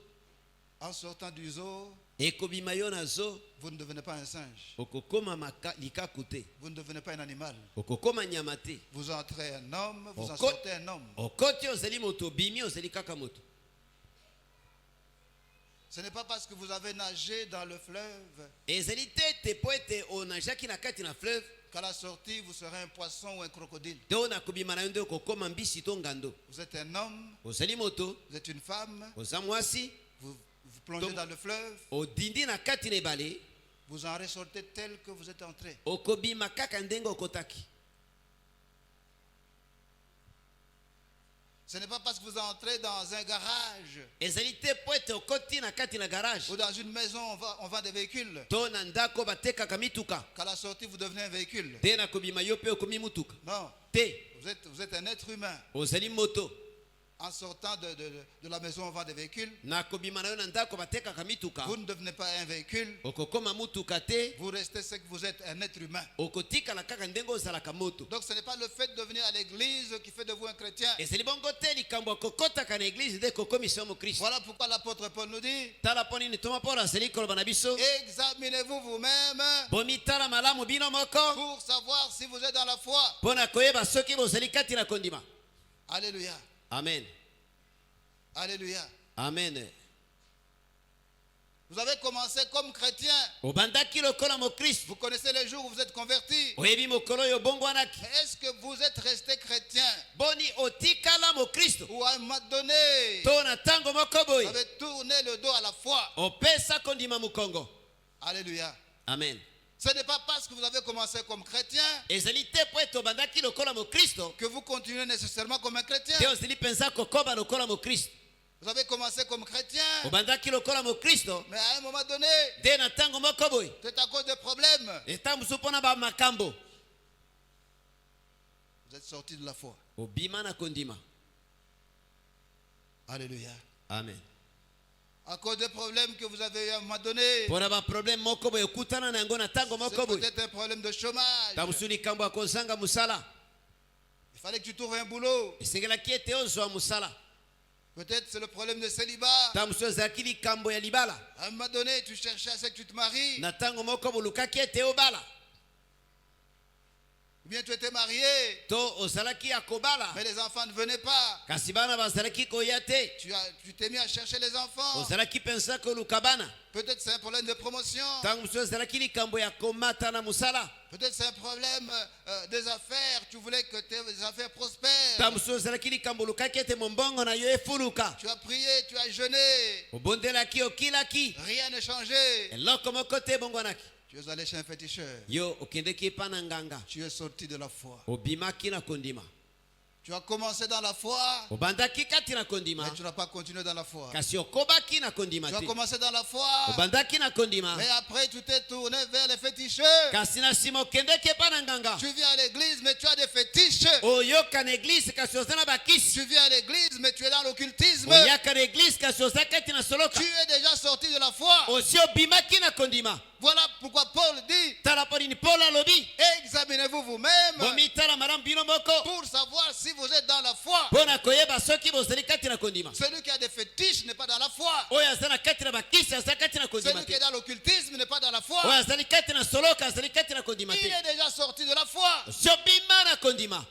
en sortant du zoo, ekobima yo na zo vous ne devenez pas un singe. okokoma likaku te Vous ne devenez pas un animal. okokoma nyama te. Vous entrez un homme, vous en Oko- sortez un homme. okoti ozali moto obimi ozali kaka moto. Ce n'est pas parce que vous avez nagé dans le fleuve ezali te ete po ete onajaki na kati na fleuve qu'à la sortie vous serez un poisson ou un crocodile. te oyo nakobima na yo nde okokoma mbisi to ngando. Vous êtes un homme, ozali moto vous êtes une femme, oza mwasi vous plongez Donc- dans le fleuve, odindi na kati na ebale vous en ressortez tel que vous êtes entré. okobima kaka ndenge okotaki. Ce n'est pas parce que vous entrez dans un garage ezali te po ete okoti na kati na garage ou dans une maison, on vend des véhicules, to na ndako batekaka mituka qu'à la sortie vous devenez un véhicule. te nakobima yo mpe okomi mutuka Non, te. vous êtes un être humain. ozali moto en sortant de la maison, on vend des véhicules. na kobima na yo na ndako batekaka mituka, Vous ne devenez pas un véhicule. okokoma mutuka te, Vous restez ce que vous êtes, un être humain. okotikala kaka ndenge ozalaka moto. Donc ce n'est pas le fait de venir à l'église qui fait de vous un chrétien. ezali bongo te likambo ya kokotaka na eglize nde kokomisa yo mokristo. Voilà pourquoi l'apôtre Paul nous dit, tala mpo nini toma paulo azali koloba na biso, examinez-vous vous-même bomitala malamu bino moko pour savoir si vous êtes dans la foi. mpo na koyeba soki bozali kati na kondima. Alléluia. Amen. Alléluia. Amen. Vous avez commencé comme chrétien. obandaki lokola mokristo, Vous connaissez les jours où vous êtes convertis. oyebi mokolo oyo obongwanaki. Mais est-ce que vous êtes resté chrétien? boni otikala mokristo Ou à un moment donné, to na ntango moko vous boye avez tourné le dos à la foi? opesa kondima mokongo. Alléluia. Amen. Ce n'est pas parce que vous avez commencé comme chrétien ezali te po ete obandaki lokola mokristo que vous continuez nécessairement comme un chrétien. te ozali mpenza kokoba lokola mokristo. Vous avez commencé comme chrétien, obandaki lokola mokristo mais à un moment donné, nde na ntango moko boye c'est à cause des problèmes. eta mosusu mpo na bamakambo Vous êtes sorti de la foi. obima na kondima. Alléluia. Amen. À cause des problèmes que vous avez eu à un moment donné. mpo na baproblème moko boye okutana na yango na ntango C'est moko boye, peut-être un problème de chômage. ta mosusu likambo ya kozanga mosala, Il fallait que tu trouves un boulot. esengelaki ete ozwa mosala. Peut-être c'est le problème de célibat. ta mosusu ezalaki likambo ya libala, À un moment donné, tu cherchais à ce que tu te maries. na ntango moko bolukaki ete obala, Ou bien tu étais marié, to ozalaki ya kobala mais les enfants ne venaient pas. kasi bana bazalaki koya te, Tu t'es mis à chercher les enfants. ozalaki mpenza koluka bana. Peut-être c'est un problème de promotion. ntango mosusu ezalaki likambo ya komata na mosala, Peut-être c'est un problème des affaires. Tu voulais que tes affaires prospèrent. ntango mosusu ezalaki likambo olukaki ete mombongo na yo efuluka, Tu as prié, tu as jeûné. obondelaki okilaki, Rien n'a changé. eloko moko te ebongwanaki. Tu es allé chez un féticheur. yo okendeki epa na nganga, Tu es sorti de la foi. obimaki na kondima. Tu as commencé dans la foi, obandaki kati na kondima mais tu n'as pas continué dans la foi. kasi okobaki na kondima Tu as te, commencé dans la foi, obandaki na kondima mais après tu t'es tourné vers les féticheurs. kasi na nsima okendeki epa na nganga. Tu viens à l'église, mais tu as des fétiches. oyoka na eglise kasi oza na bakisi, Tu viens à l'église, mais tu es dans l'occultisme. oyaka na eglise kasi oza kati na soloka, Tu es déjà sorti de la foi. osi obimaki na kondima. Voilà pourquoi Paul dit, tala mpo nini paulo alobi, examinez-vous vous-même bomitala malamu bino moko pour savoir si vous êtes dans la foi. mpo na koyeba soki bozali kati na kondima. Celui qui a des fétiches n'est pas dans la foi. oyo aza na kati na bakisi aza kati na kondima Celui qui te, est dans l'occultisme n'est pas dans la foi. oyo azali kati na soloka azali kati na kondima Il te, est déjà sorti de la foi. osi obima na kondima.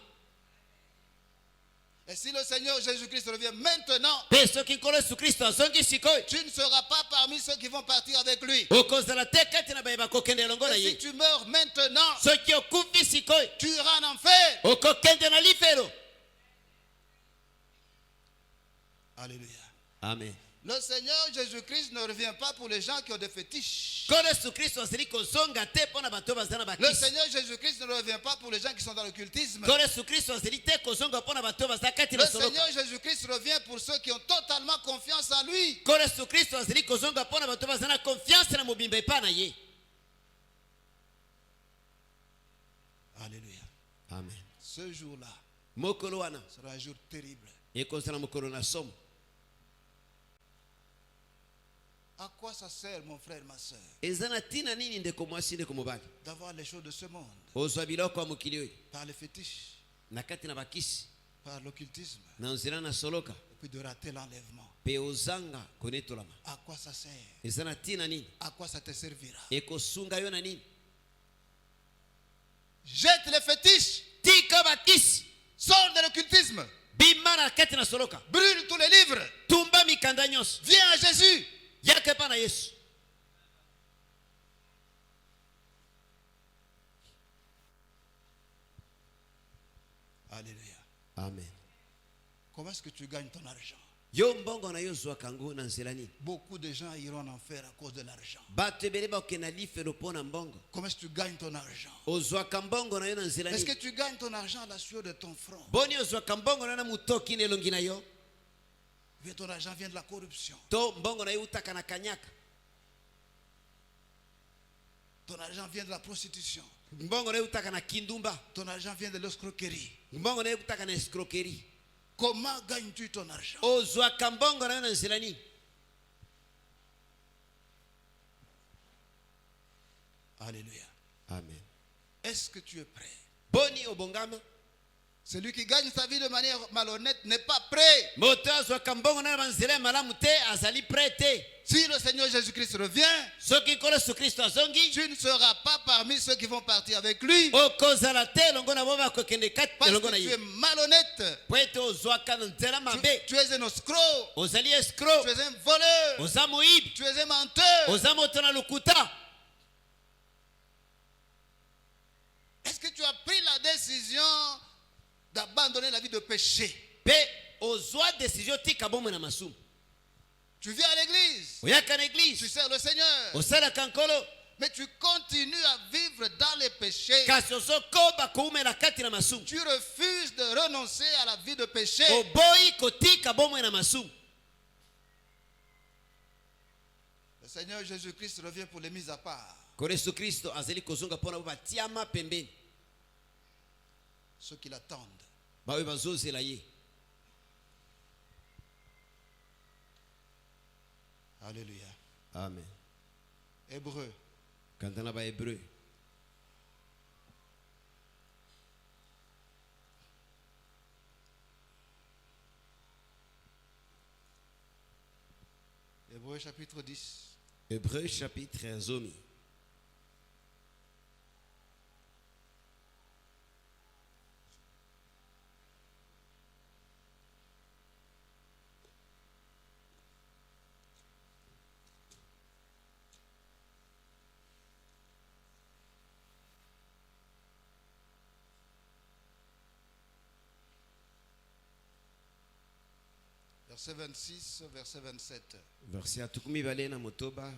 Et si le Seigneur Jésus-Christ revient maintenant, mpe soki nkolo yesu kristo azongi sikoyo, tu ne seras pas parmi ceux qui vont partir avec lui. okozala te kati na baye bakokende elongo na Et si ye. tu meurs maintenant, soki okufi sikoyo, tu iras en enfer. okokende na lifelo. Alléluia. Amen. Le Seigneur Jésus-Christ ne revient pas pour les gens qui ont des fétiches. nkolo yesu kristo azali kozonga te mpo na bato oyo baza na Le bakisi. Seigneur Jésus-Christ ne revient pas pour les gens qui sont dans l'occultisme. nkolo yesu kristo azali te kozonga mpo na bato oyo baza kati Le na soloka. Seigneur Jésus-Christ revient pour ceux qui ont totalement confiance en lui. nkolo yesu kristo azali kozonga mpo na bato oyo baza na confiance na mobimba epai na ye. Alléluia. Amen. Ce jour-là mokolo wana sera un jour terrible. ekozala mokolo na somo. À quoi ça sert, mon frère, ma soeur, eza na ntina nini ndeko mwasi ndeko mobali d'avoir les choses de ce monde ozwa biloko ya mokili oyo par les fétiches, na kati na bakisi par l'occultisme, na nzela na soloka et puis de rater l'enlèvement? mpe ozanga konetolama? À quoi ça sert? eza na ntina nini? À quoi ça te servira? ekosunga yo na nini? Jette les fétiches, tika bakisi, sors de l'occultisme, bima na kati na soloka, brûle tous les livres, tumba mikanda nyonso, viens à Jésus. yaka epai na yesu. Alléluia. Amen. Comment est-ce que tu gagnes ton argent? yo mbongo na yo ozwaka yango na nzela nini? Beaucoup de gens iront en enfer à cause de l'argent. bato ebele bakokende na lifelo mpo na mbongo. Comment est-ce que tu gagnes ton argent? ozwaka mbongo na yo na nzela Est-ce que nini? tu gagnes ton argent à la sueur de ton front? boni ozwaka mbongo na yo na motoki na elongi na yo, Ou bien ton argent vient de la corruption? to mbongo na yo eutaka na kanyaka, Ton argent vient de la prostitution? mbongo na yo eutaka na kindumba, Ton argent vient de l'escroquerie? mbongo na yo eutaka na escroquerie. Comment gagnes-tu ton argent? ozwaka mbongo na yo na nzela nini? Alléluia. Amen. Est-ce que tu es prêt? Boni obongama. Celui qui gagne sa vie de manière malhonnête n'est pas prêt. Moto azwaka mbongo na ba nzela malamu te azali prêt. Si le Seigneur Jésus-Christ revient, Soki nkolo Yesu Kristo azongi, tu ne seras pas parmi ceux qui vont partir avec lui. okozala te elongo na bo bakokende kati Parce elongo que na tu ye. es malhonnête. Po ete ozwaka na nzela mabe, Tu es un escroc. ozali Tu escroc, es un voleur. oza moyibi, Tu es un menteur. oza moto na lokuta. Est-ce que tu as pris la décision d'abandonner la vie de péché? Pe ozwa décision tika bomwe na masumu. Tu viens à l'église. Oyaka na Tu église, sers le Seigneur. osalaka nkolo, Mais tu continues à vivre dans les péchés. kasi ozokoba koumela kati na masumu. Tu refuses de renoncer à la vie de péché. Oboyi kotika bomwe na masumu. Le Seigneur Jésus-Christ revient pour les mises à part. Nkolo Yesu Kristo azali kozonga mpona bo batiama pembeni, Ceux qui l'attendent. baoyo bazozela ye. Alléluia. Amen. Hébreu. Kanda na bahébreu. Hébreu chapitre 10. Hébreu chapitre ya zomi. Verset 26, verset 27. Verset ya tukumi bale na motoba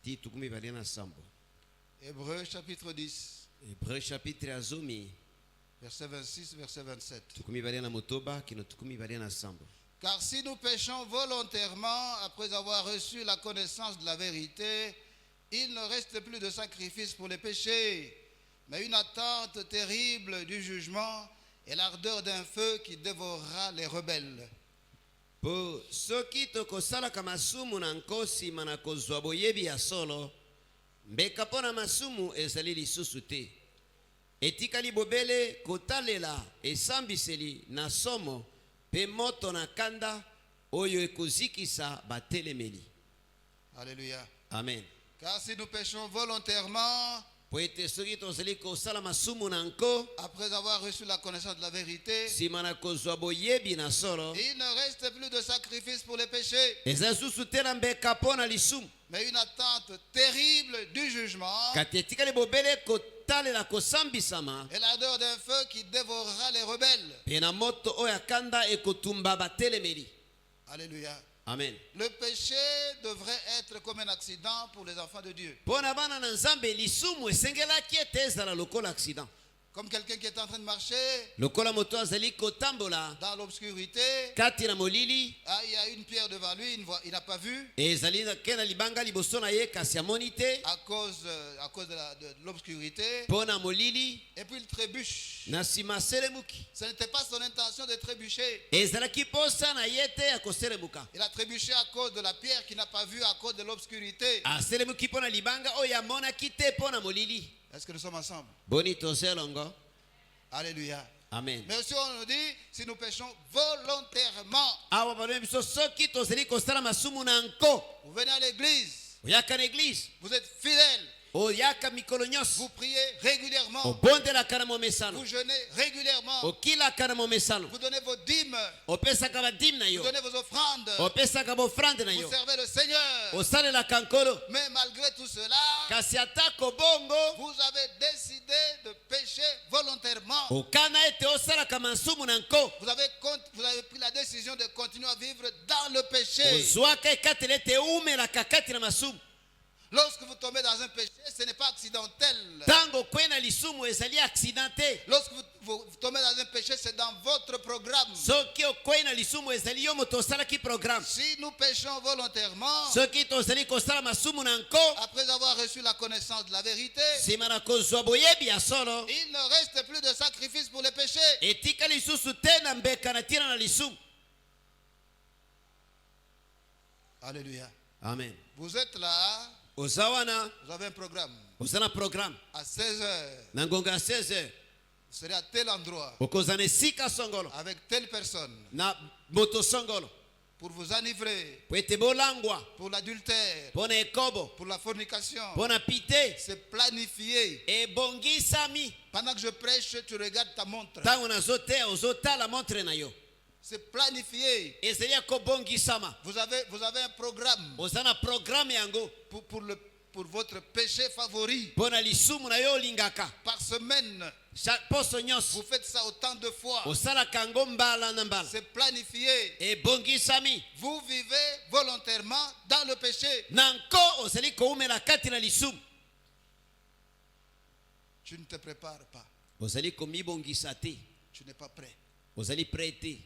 ti tukumi bale na sambo. Hébreu chapitre 10, Hébreu chapitre ya zomi verset 26, verset 27. tukumi bale na motoba kino tukumi bale na sambo. Car si nous péchons volontairement après avoir reçu la connaissance de la vérité, il ne reste plus de sacrifice pour les péchés, mais une attente terrible du jugement et l'ardeur d'un feu qui dévorera les rebelles. Po soki tokosalaka masumu na nkosi mana kozwa boyebi ya solo, mbeka mpo na masumu ezali lisusu te. Etikali bobele kotalela esambiseli na somo pe moto na kanda oyo ekozikisa batelemeli. Alléluia. Amen. Car si nous péchons volontairement Po ete soki tozali kosala masumu na nko après avoir reçu la connaissance de la vérité, nsima na kozwa boyebi na solo, il ne reste plus de sacrifice pour les péchés, eza susu te na mbeka mpo na lisumu, mais une attente terrible du jugement kati etikali bobele kotalela kosambisama et l'ardeur d'un feu qui dévorera les rebelles. pe na moto oyo ya kanda ekotumba batelemeli. Alléluia. Amen. Le péché devrait être comme un accident pour les enfants de Dieu. Mpo na bana na nzambe lisumu esengelaki ete ezala lokola accident. Comme quelqu'un qui est en train de marcher Lokola moto azali kotambola dans l'obscurité, kati na molili, il y a une pierre devant lui, il n'a pas vu ezali ke na libanga liboso na ye kasi amoni te à cause de l'obscurité, mpo na molili, et puis il trébuche. na nsima aselemuki. Ce n'était pas son intention de trébucher. Ezalaki posa na ye te ya koselemuka. Il a trébuché à cause de la pierre qu'il n'a pas vue à cause de l'obscurité. Aselemuki mpo na libanga oyo amonaki te mpo na molili. Est-ce que nous sommes ensemble? Boni tozelongo. Alléluia. Amen. Mais aussi on nous dit, si nous péchons volontairement, Awa balobi biso soki tozali kosala masumu na nko, vous venez à l'église, oyaka na église, vous êtes fidèles, oyaka mikolo nyonso, vous priez régulièrement, obondelaka na momesano, vous jeûnez régulièrement, okilaka na momesano, vous donnez vos dîmes, opesaka badime na vous yo, donnez vos offrandes, opesaka bofrande na vous yo, servez le Seigneur. osalelaka nkolo. Mais malgré tout cela, Kasi atako bongo, vous avez décidé de pécher volontairement. okana ete osalaka masumu na nko, Vous avez pris la décision de continuer à vivre dans le péché. ozwaka ekateli ete umelaka kati na masumu. Lorsque vous tombez dans un péché, ce n'est pas accidentel. Tango kwena lisumu ezali accidenté. Lorsque vous tombez dans un péché, c'est dans votre programme. Soki okwena lisumu ezali yo moto osalaki programme. Si nous péchons volontairement, Soki tozali kosala masumu na nko, après avoir reçu la connaissance de la vérité, sima na kozwa boyebi ya solo, il ne reste plus de sacrifice pour les péchés. etika lisusu te na mbeka na tina na lisumu. Alléluia. Amen. Vous êtes là, Ozawana, vous avez un programme. ozana programme. À 16h, Na ngonga ya 16h, vous serez à tel endroit, okozana esika songolo, avec telle personne, na moto songolo, pour vous enivrer, po ete bolangwa, pour l'adultère, po na ekobo, pour la fornication. po na pite, C'est planifié. ebongisami. Pendant que je prêche, tu regardes ta montre. Tango nazoteya ozotala montre na yo. C'est planifié. Ezali ya kobongisama. Vous avez un programme Ozana programme yango, pour votre péché favori. po na lisumu na yo olingaka. Par semaine, Poso nyonso, vous faites ça autant de fois. osalaka yango mbala na mbala. C'est planifié. Ebongisami. Vous vivez volontairement dans le péché. Na nko ozali koumela kati na lisumu. Tu ne te prépares pas. Ozali komibongisa te. Tu n'es pas prêt. Ozali prêté.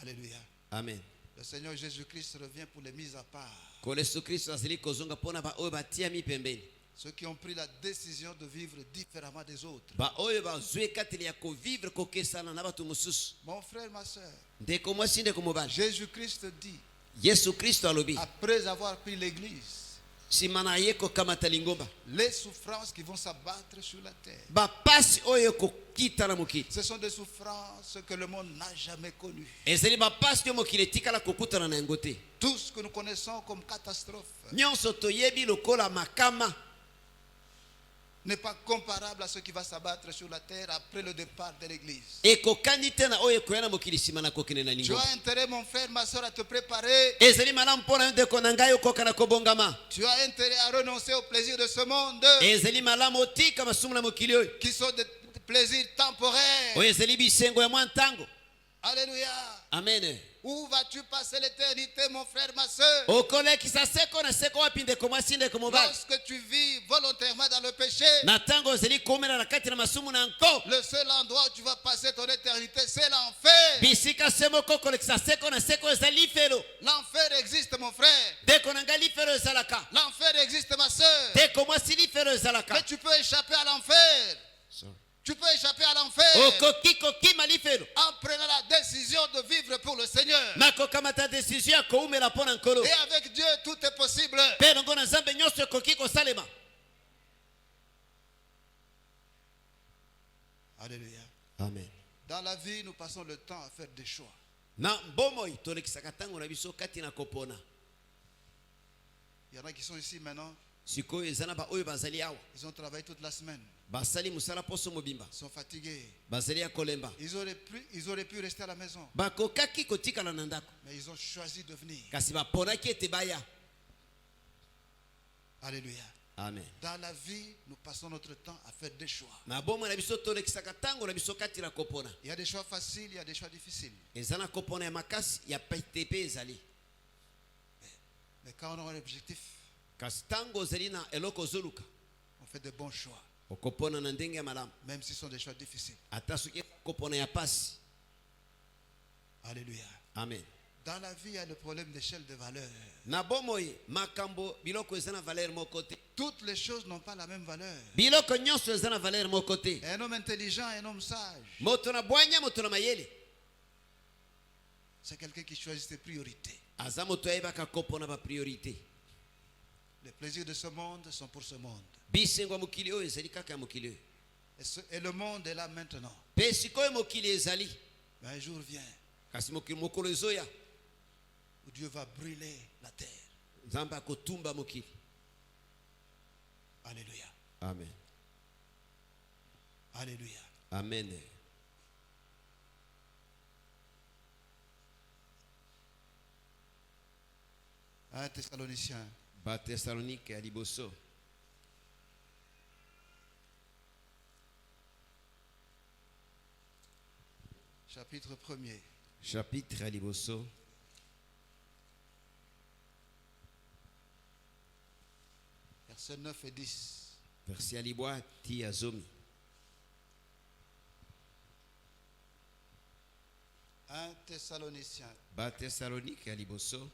Alléluia. Amen. Le Seigneur Jésus-Christ revient pour les mises à part. Ko Yesu Kristo azali kozonga pona ba oyo batiami pembeni. Ceux qui ont pris la décision de vivre différemment des autres. Ba oyo bazwi ekateli ya kovivre kokesana na bato mosusu. Mon frère, ma soeur, Ndeko mwasi ndeko mobali. Jésus-Christ dit, Yesu Kristo alobi. après avoir pris l'église, Sima na ye kokamata lingomba. les souffrances qui vont s'abattre sur la terre. Bapasi oyo kokita na mokili. Ce sont des souffrances que le monde n'a jamais connues. Ezali bapasi oyo mokili etikala kokutana na yango te. Tout ce que nous connaissons comme catastrophe Nyonso toyebi lokola makama n'est pas comparable à ce qui va s'abattre sur la terre après le départ de l'église. ekokani te na oyo ekoya na mokili sima na kokende na Tu lingomba. as intérêt, mon frère, ma soeur, à te préparer. Ezali malamu mpona yo ndeko na ngai okoka na kobongama. Tu as intérêt à renoncer aux plaisirs de ce monde, Ezali malamu otika masumu na mokili oyo. qui sont des plaisirs temporaires. Oyo ezali bisengo ya mwa ntango. Alléluia. Amen. Où vas-tu passer l'éternité, mon frère, ma soeur? Okolekisa seko na seko wapi ndeko mwasi ndeko mobali. Lorsque tu vis volontairement dans le péché, Na ntango ozali komela na kati na masumu na nko. le seul endroit où tu vas passer ton éternité, c'est l'enfer. Bisika se moko okolekisa seko na seko ezali lifelo. L'enfer existe, mon frère. Ndeko na ngai lifelo ezalaka. L'enfer existe, ma soeur. Ndeko mwasi lifelo ezalaka. Mais tu peux échapper à l'enfer. Tu peux échapper à l'enfer Okoki kokima lifelo. en prenant la décision de vivre pour le Seigneur. Nakokamata desizio ya koumela mpo na nkolo. Et avec Dieu, tout est possible. Mpe longo na nzambe nyonso ekoki kosalema. Alléluia. Amen. Dans la vie, nous passons le temps à faire des choix. Na mbomoi tolekisaka ntango na biso kati na kopona. Il y en a qui sont ici maintenant. Sikoyo eza na baoyo bazali awa. Ils ont travaillé toute la semaine. Basali musala poso mobimba. Ils sont fatigués. Bazali ya kolemba. Ils auraient pu rester à la maison. Bakokaki kotikala na ndako. Mais ils ont choisi de venir. Kasi baponaki ete baya. Alléluia. Amen. Dans la vie, nous passons notre temps à faire des choix. Na bomoi na biso tolekisaka ntango na biso kati na kopona. Il y a des choix faciles, il y a des choix difficiles. Eza na kopona ya makasi ya pete pe ezali. Mais quand on a un objectif, Kasi ntango ozali na eloko ozoluka. on fait de bons choix. Okopona na ndenge ya malamu. Même si ce sont des choix difficiles. Ata soki kopona ya pasi. Alléluia. Amen. Dans la vie, il y a le problème d'échelle de valeur. Na bomoi makambo biloko eza na valeur moko te. Toutes les choses n'ont pas la même valeur. Biloko nyonso eza na valeur moko te. Un homme intelligent, un homme sage, Moto na bwanya moto na mayele. c'est quelqu'un qui choisit ses priorités. Aza moto ayebaka kopona ba priorité. Les plaisirs de ce monde sont pour ce monde. Bisengo ya mokili oyo ezali kaka ya mokili oyo. Et le monde est là maintenant. Pe sikoyo mokili ezali. Mais un jour vient Kasi mokolo ezoya. où Dieu va brûler la terre. Nzambe akotumba mokili. Alléluia. Amen. Alléluia. Amen. 1 Thessaloniciens, Ba Thessalonique ya liboso. chapitre 1er. Chapitre ya liboso. Versets 9 et 10. Verset ya libwa ti ya zomi. 1 Thessaloniciens, Ba Thessalonique ya liboso.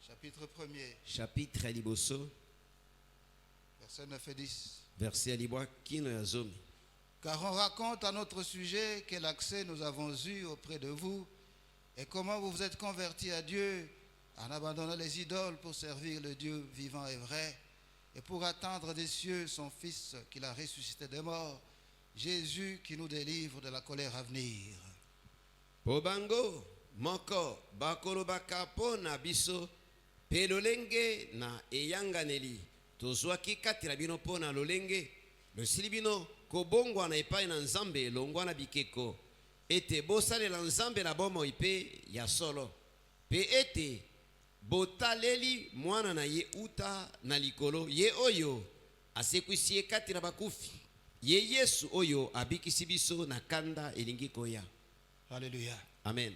chapitre 1er, Chapitre ya liboso. versets 9 et 10. Verset ya libwa kino ya zomi. Car on raconte à notre sujet quel accès nous avons eu auprès de vous et comment vous vous êtes convertis à Dieu en abandonnant les idoles pour servir le Dieu vivant et vrai et pour attendre des cieux son Fils qu'il a ressuscité des morts, Jésus qui nous délivre de la colère à venir. Pobango moko bakolobaka pona biso pe lolenge na eyanganeli tozwaki kati na bino pona lolenge losili bino kobongwa na epai na nzambe longwa na bikeko ete bosalela nzambe na bomoi mpe ya solo pe ete botaleli mwana na ye uta na likolo ye oyo asekwisi ye kati na bakufi ye Yesu oyo abikisi biso na kanda elingi koya. Alléluia. Amen.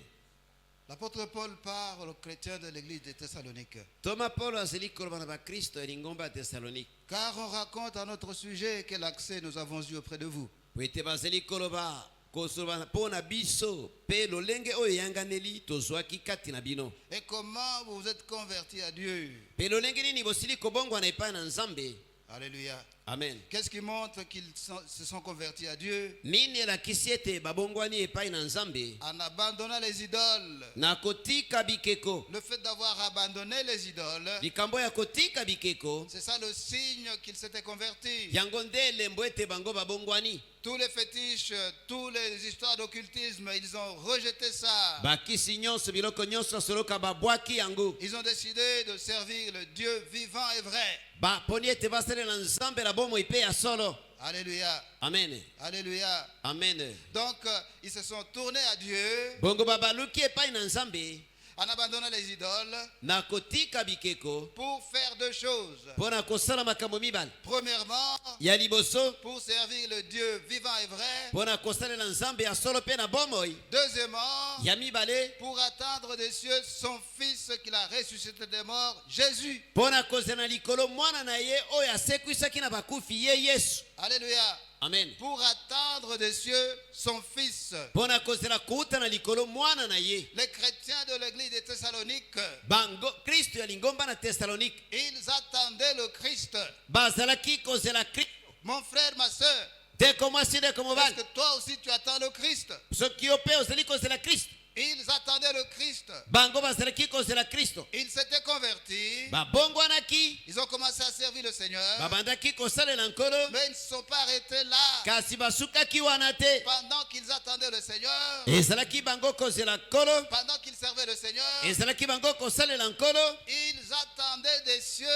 L'apôtre Paul parle aux chrétiens de l'église de Thessalonique. Thomas Paul azeli koloba na bakristo elingomba ya Thessalonique. Car on raconte à notre sujet quel accès nous avons eu auprès de vous. Po ete bazeli koloba kosoloba mpo na biso mpe lolenge oyo eyanganeli tozwaki kati na bino Et comment vous vous êtes convertis à Dieu. mpe lolenge nini bosili kobongwa na epai na nzambe. Alléluia. Amen. Qu'est-ce qui montre qu'ils se sont convertis à Dieu? Nini elakisi ete babongwani epai na nzambe En abandonnant les idoles. na kotika bikeko. Le fait d'avoir abandonné les idoles, Likambo ya kotika bikeko c'est ça le signe qu'ils s'étaient convertis. yango nde elembo ete bango babongwani. Tous les fétiches, toutes les histoires d'occultisme, ils ont rejeté ça. Bakisi nyonso biloko nyonso soloka babwaki yango. Ils ont décidé de servir le Dieu vivant et vrai. Baponi ete basalela nzambe na bomoi mpe ya solo. Alléluia. Amen. Alléluia. Amen. Donc, ils se sont tournés à Dieu Bongo babaluki epai na nzambe en abandonnant les idoles na kotika bikeko pour faire deux choses. mpo na kosala makambo mibale. Premièrement, Ya liboso pour servir le Dieu vivant et vrai. mpo na kosalela nzambe ya solo mpe na bomoi. Deuxièmement, Ya mibale pour attendre des cieux son Fils qu'il a ressuscité des morts, Jésus. mpo na kozela na likolo mwana na ye oyo asekwisaki na bakufi ye Yesu. Alléluia. Amen. Pour attendre des cieux son Fils. Mpo na kozela kuuta na likolo mwana na ye. Les chrétiens de l'église de Thessalonique, Bango Kristo ya lingomba na Thessalonique ils attendaient le Christ. bazalaki kozela Kristo. Mon frère, ma soeur, Ndeko mwasi ndeko est-ce mobali que toi aussi tu attends le Christ? soki yo mpe ozali kozela Kristo. Ils attendaient le Christ. Bango bazalaki kozela Kristo. Ils s'étaient convertis. Babongwanaki Ils ont commencé à servir le Seigneur. babandaki kosalela nkolo Mais ils ne se sont pas arrêtés là. kasi basukaki wana te. Pendant qu'ils attendaient le Seigneur, Ezalaki bango kozela nkolo, pendant qu'ils servaient le Seigneur, ezalaki bango kosalela nkolo, ils attendaient des cieux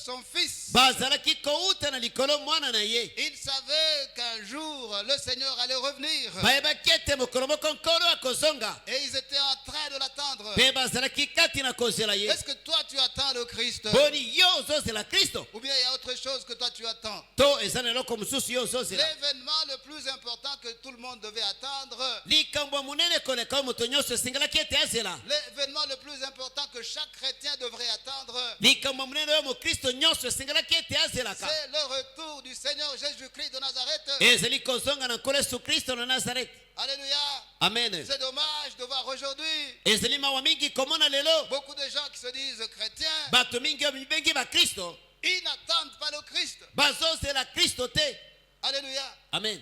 son Fils. bazalaki kouta na likolo mwana na ye. Ils savaient qu'un jour le Seigneur allait revenir. Bayebaki ete mokolo moko nkolo akozonga Et ils étaient en train de l'attendre. mpe bazalaki kati na kozela ye. Est-ce que toi tu attends le Christ? Boni yo ozozela Kristo Ou bien il y a autre chose que toi tu attends? to eza na eloko mosusu yo ozozela. L'événement le plus important que tout le monde devait attendre, Likambo monene koleka oyo moto nyonso esengelaki ete azela. l'événement le plus important que chaque chrétien devrait attendre, Likambo monene oyo mokristo nyonso esengelaki ete azelaka c'est le retour du Seigneur Jésus-Christ de Nazareth. ezali kozonga na nkolo yesu kristo na nazareti. Alléluia. Amen. C'est dommage de voir aujourd'hui ezali mawa mingi komona lelo beaucoup de gens qui se disent chrétiens, bato mingi oyo mibengi bakristo ils n'attendent pas le Christ. bazozela kristo te. Alléluia. Amen.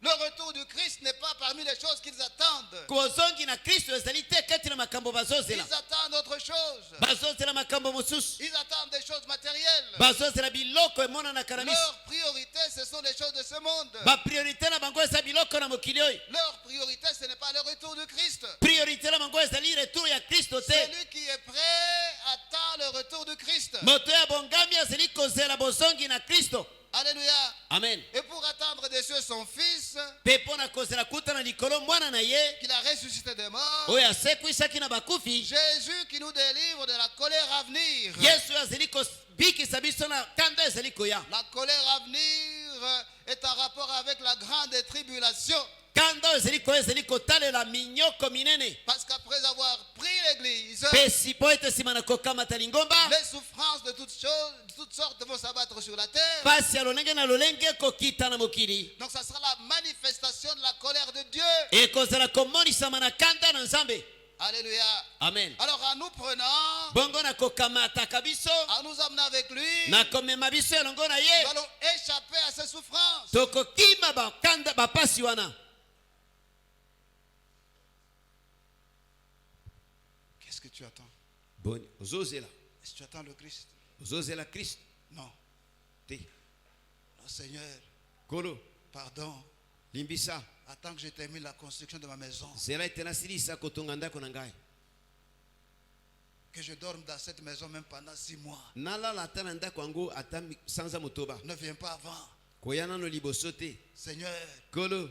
Le retour du Christ n'est pas parmi les choses qu'ils attendent. kozongi na kristo ezali te kati na makambo bazozela. Ils attendent autre chose. bazozela makambo mosusu, Ils attendent des choses matérielles. bazozela biloko emonanaka na miso. Leur priorité, ce sont les choses de ce monde. bapriorité na bango eza biloko na mokili oyo. Leur priorité, ce n'est pas le retour du Christ. priorité na bango ezali retour ya kristo te. Celui qui est prêt attend le retour du Christ. moto ya bongami azali kozela bozongi na kristo. Alléluia. Amen. Et pour attendre des cieux son Fils, mpe mpo na kozela kuta na likolo mwana na ye qu'il a ressuscité des morts, oyo asekwisaki na bakufi. Jésus qui nous délivre de la colère à venir. yesu oyo azali kobikisa biso na kanda ezali koya. La colère à venir est en rapport avec la grande tribulation. kanda oyo ezali koya ezali kotalela minyoko minene. Parce qu'après avoir pris l'église, mpe po ete nsima na kokamata lingomba les souffrances de toutes choses, de toutes sortes vont s'abattre sur la terre. pasi ya lolenge na lolenge ekokita na mokili Donc ça sera la manifestation de la colère de Dieu. ekozala komonisama na kanda na nzambe. Alléluia. Amen. Alors en nous prenant, bongo na kokamataka biso en nous amenant avec lui, na komema biso elongo na nous ye allons échapper à ces souffrances. tokokima bakanda bapasi wana. Qu'est-ce que tu attends? boni ozozela Est-ce que tu attends le Christ? ozozela kristo Non. te. Non, Seigneur, kolo pardon. limbisa Attends que je termine la construction de ma maison. zela ete nasilisa kotonga ndako na ngai Que je dorme dans cette maison même pendant 6 mois. nalala ata na ndako yango ata sanza motoba Ne viens pas avant. koya nano liboso te. Seigneur, kolo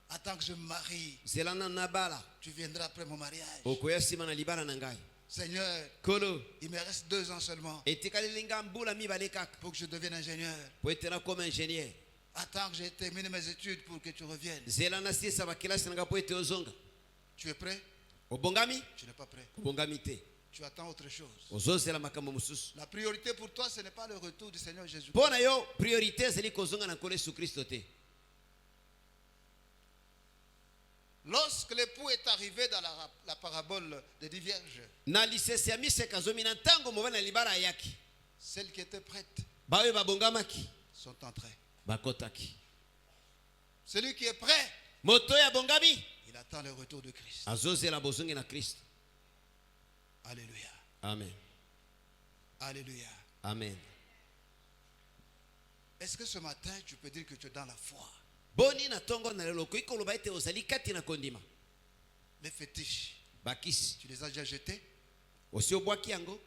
attends que je me marie. zela nano nabala Tu viendras après mon mariage. okoya nsima na libala na ngai. Seigneur, kolo il me reste 2 ans seulement etikali nga mbula mibale kaka pour que je devienne ingénieur. po ete nakoma ingénieur. Attends que j'ai terminé mes études pour que tu reviennes. zela nasilisa bakilasi na ngai po ete ozonga. Tu es prêt? obongami Tu n'es pas prêt. obongami te. Tu attends autre chose. ozozela makambo mosusu. La priorité pour toi, ce n'est pas le retour du Seigneur Jésus. mpo na yo priorité ezali kozonga na nkolo yesu kristo te. Lorsque l'époux est arrivé dans la parabole des 10 vierges, na lisese ya miseka zomi na ntango mobali na libala ayaki celles qui étaient prêtes baoyo babongamaki sont entrées. bakotaki. Celui qui est prêt, moto oyo abongami il attend le retour de Christ. azozela bozongi na kristo. Alléluia. amen Alléluia. amen. Est-ce que ce matin, tu peux dire que tu es dans la foi? boni na ntongo na lelo okoki koloba ete ozali kati na kondima. Les fétiches, bakisi tu les as déjà jetés? osi obwaki yango.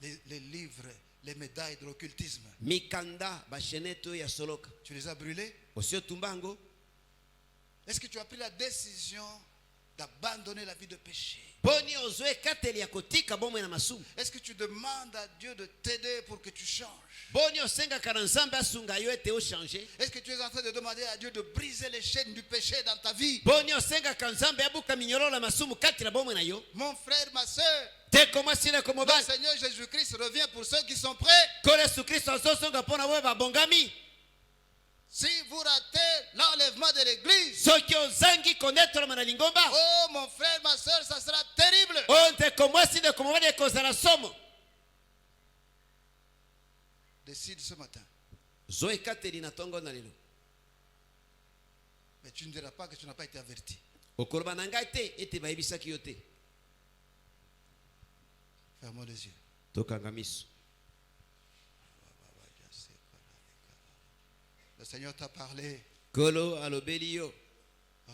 Les livres, les médailles de l'occultisme, mikanda bashenete oyo ya soloka tu les as brûlés? osi otumba yango. Est-ce que tu as pris la décision d'abandonner la vie de péché? boni ozwa ekateli ya kotika bomoi na masumu. Est-ce que tu demandes à Dieu de t'aider pour que tu changes? boni osengaka na nzambe asunga yo ete ochange. Est-ce que tu es en train de demander à Dieu de briser les chaînes du péché dans ta vie? boni osengaka nzambe abuka minyololo ya masumu kati na bomoi na yo. Mon frère, ma soeur, teko mwasi na le komobali Seigneur Jésus-Christ revient pour ceux qui sont prêts. nkolo yesu kristo azozonga mpo na boyo babongami. Si vous ratez l'enlèvement de l'église, soki ozangi konetolama na lingomba oh mon frère, ma soeur, ça sera terrible. oyo ndeko mwasi ndeko mobali ekozala somo. Décide ce matin. zwa ekateli na ntongo na lelo. Mais tu ne diras pas que tu n'as pas été averti. okoloba na ngai te ete bayebisaki yo te. Ferme les yeux. tokanga miso. Le Seigneur t'a parlé. nkolo alobeli yo.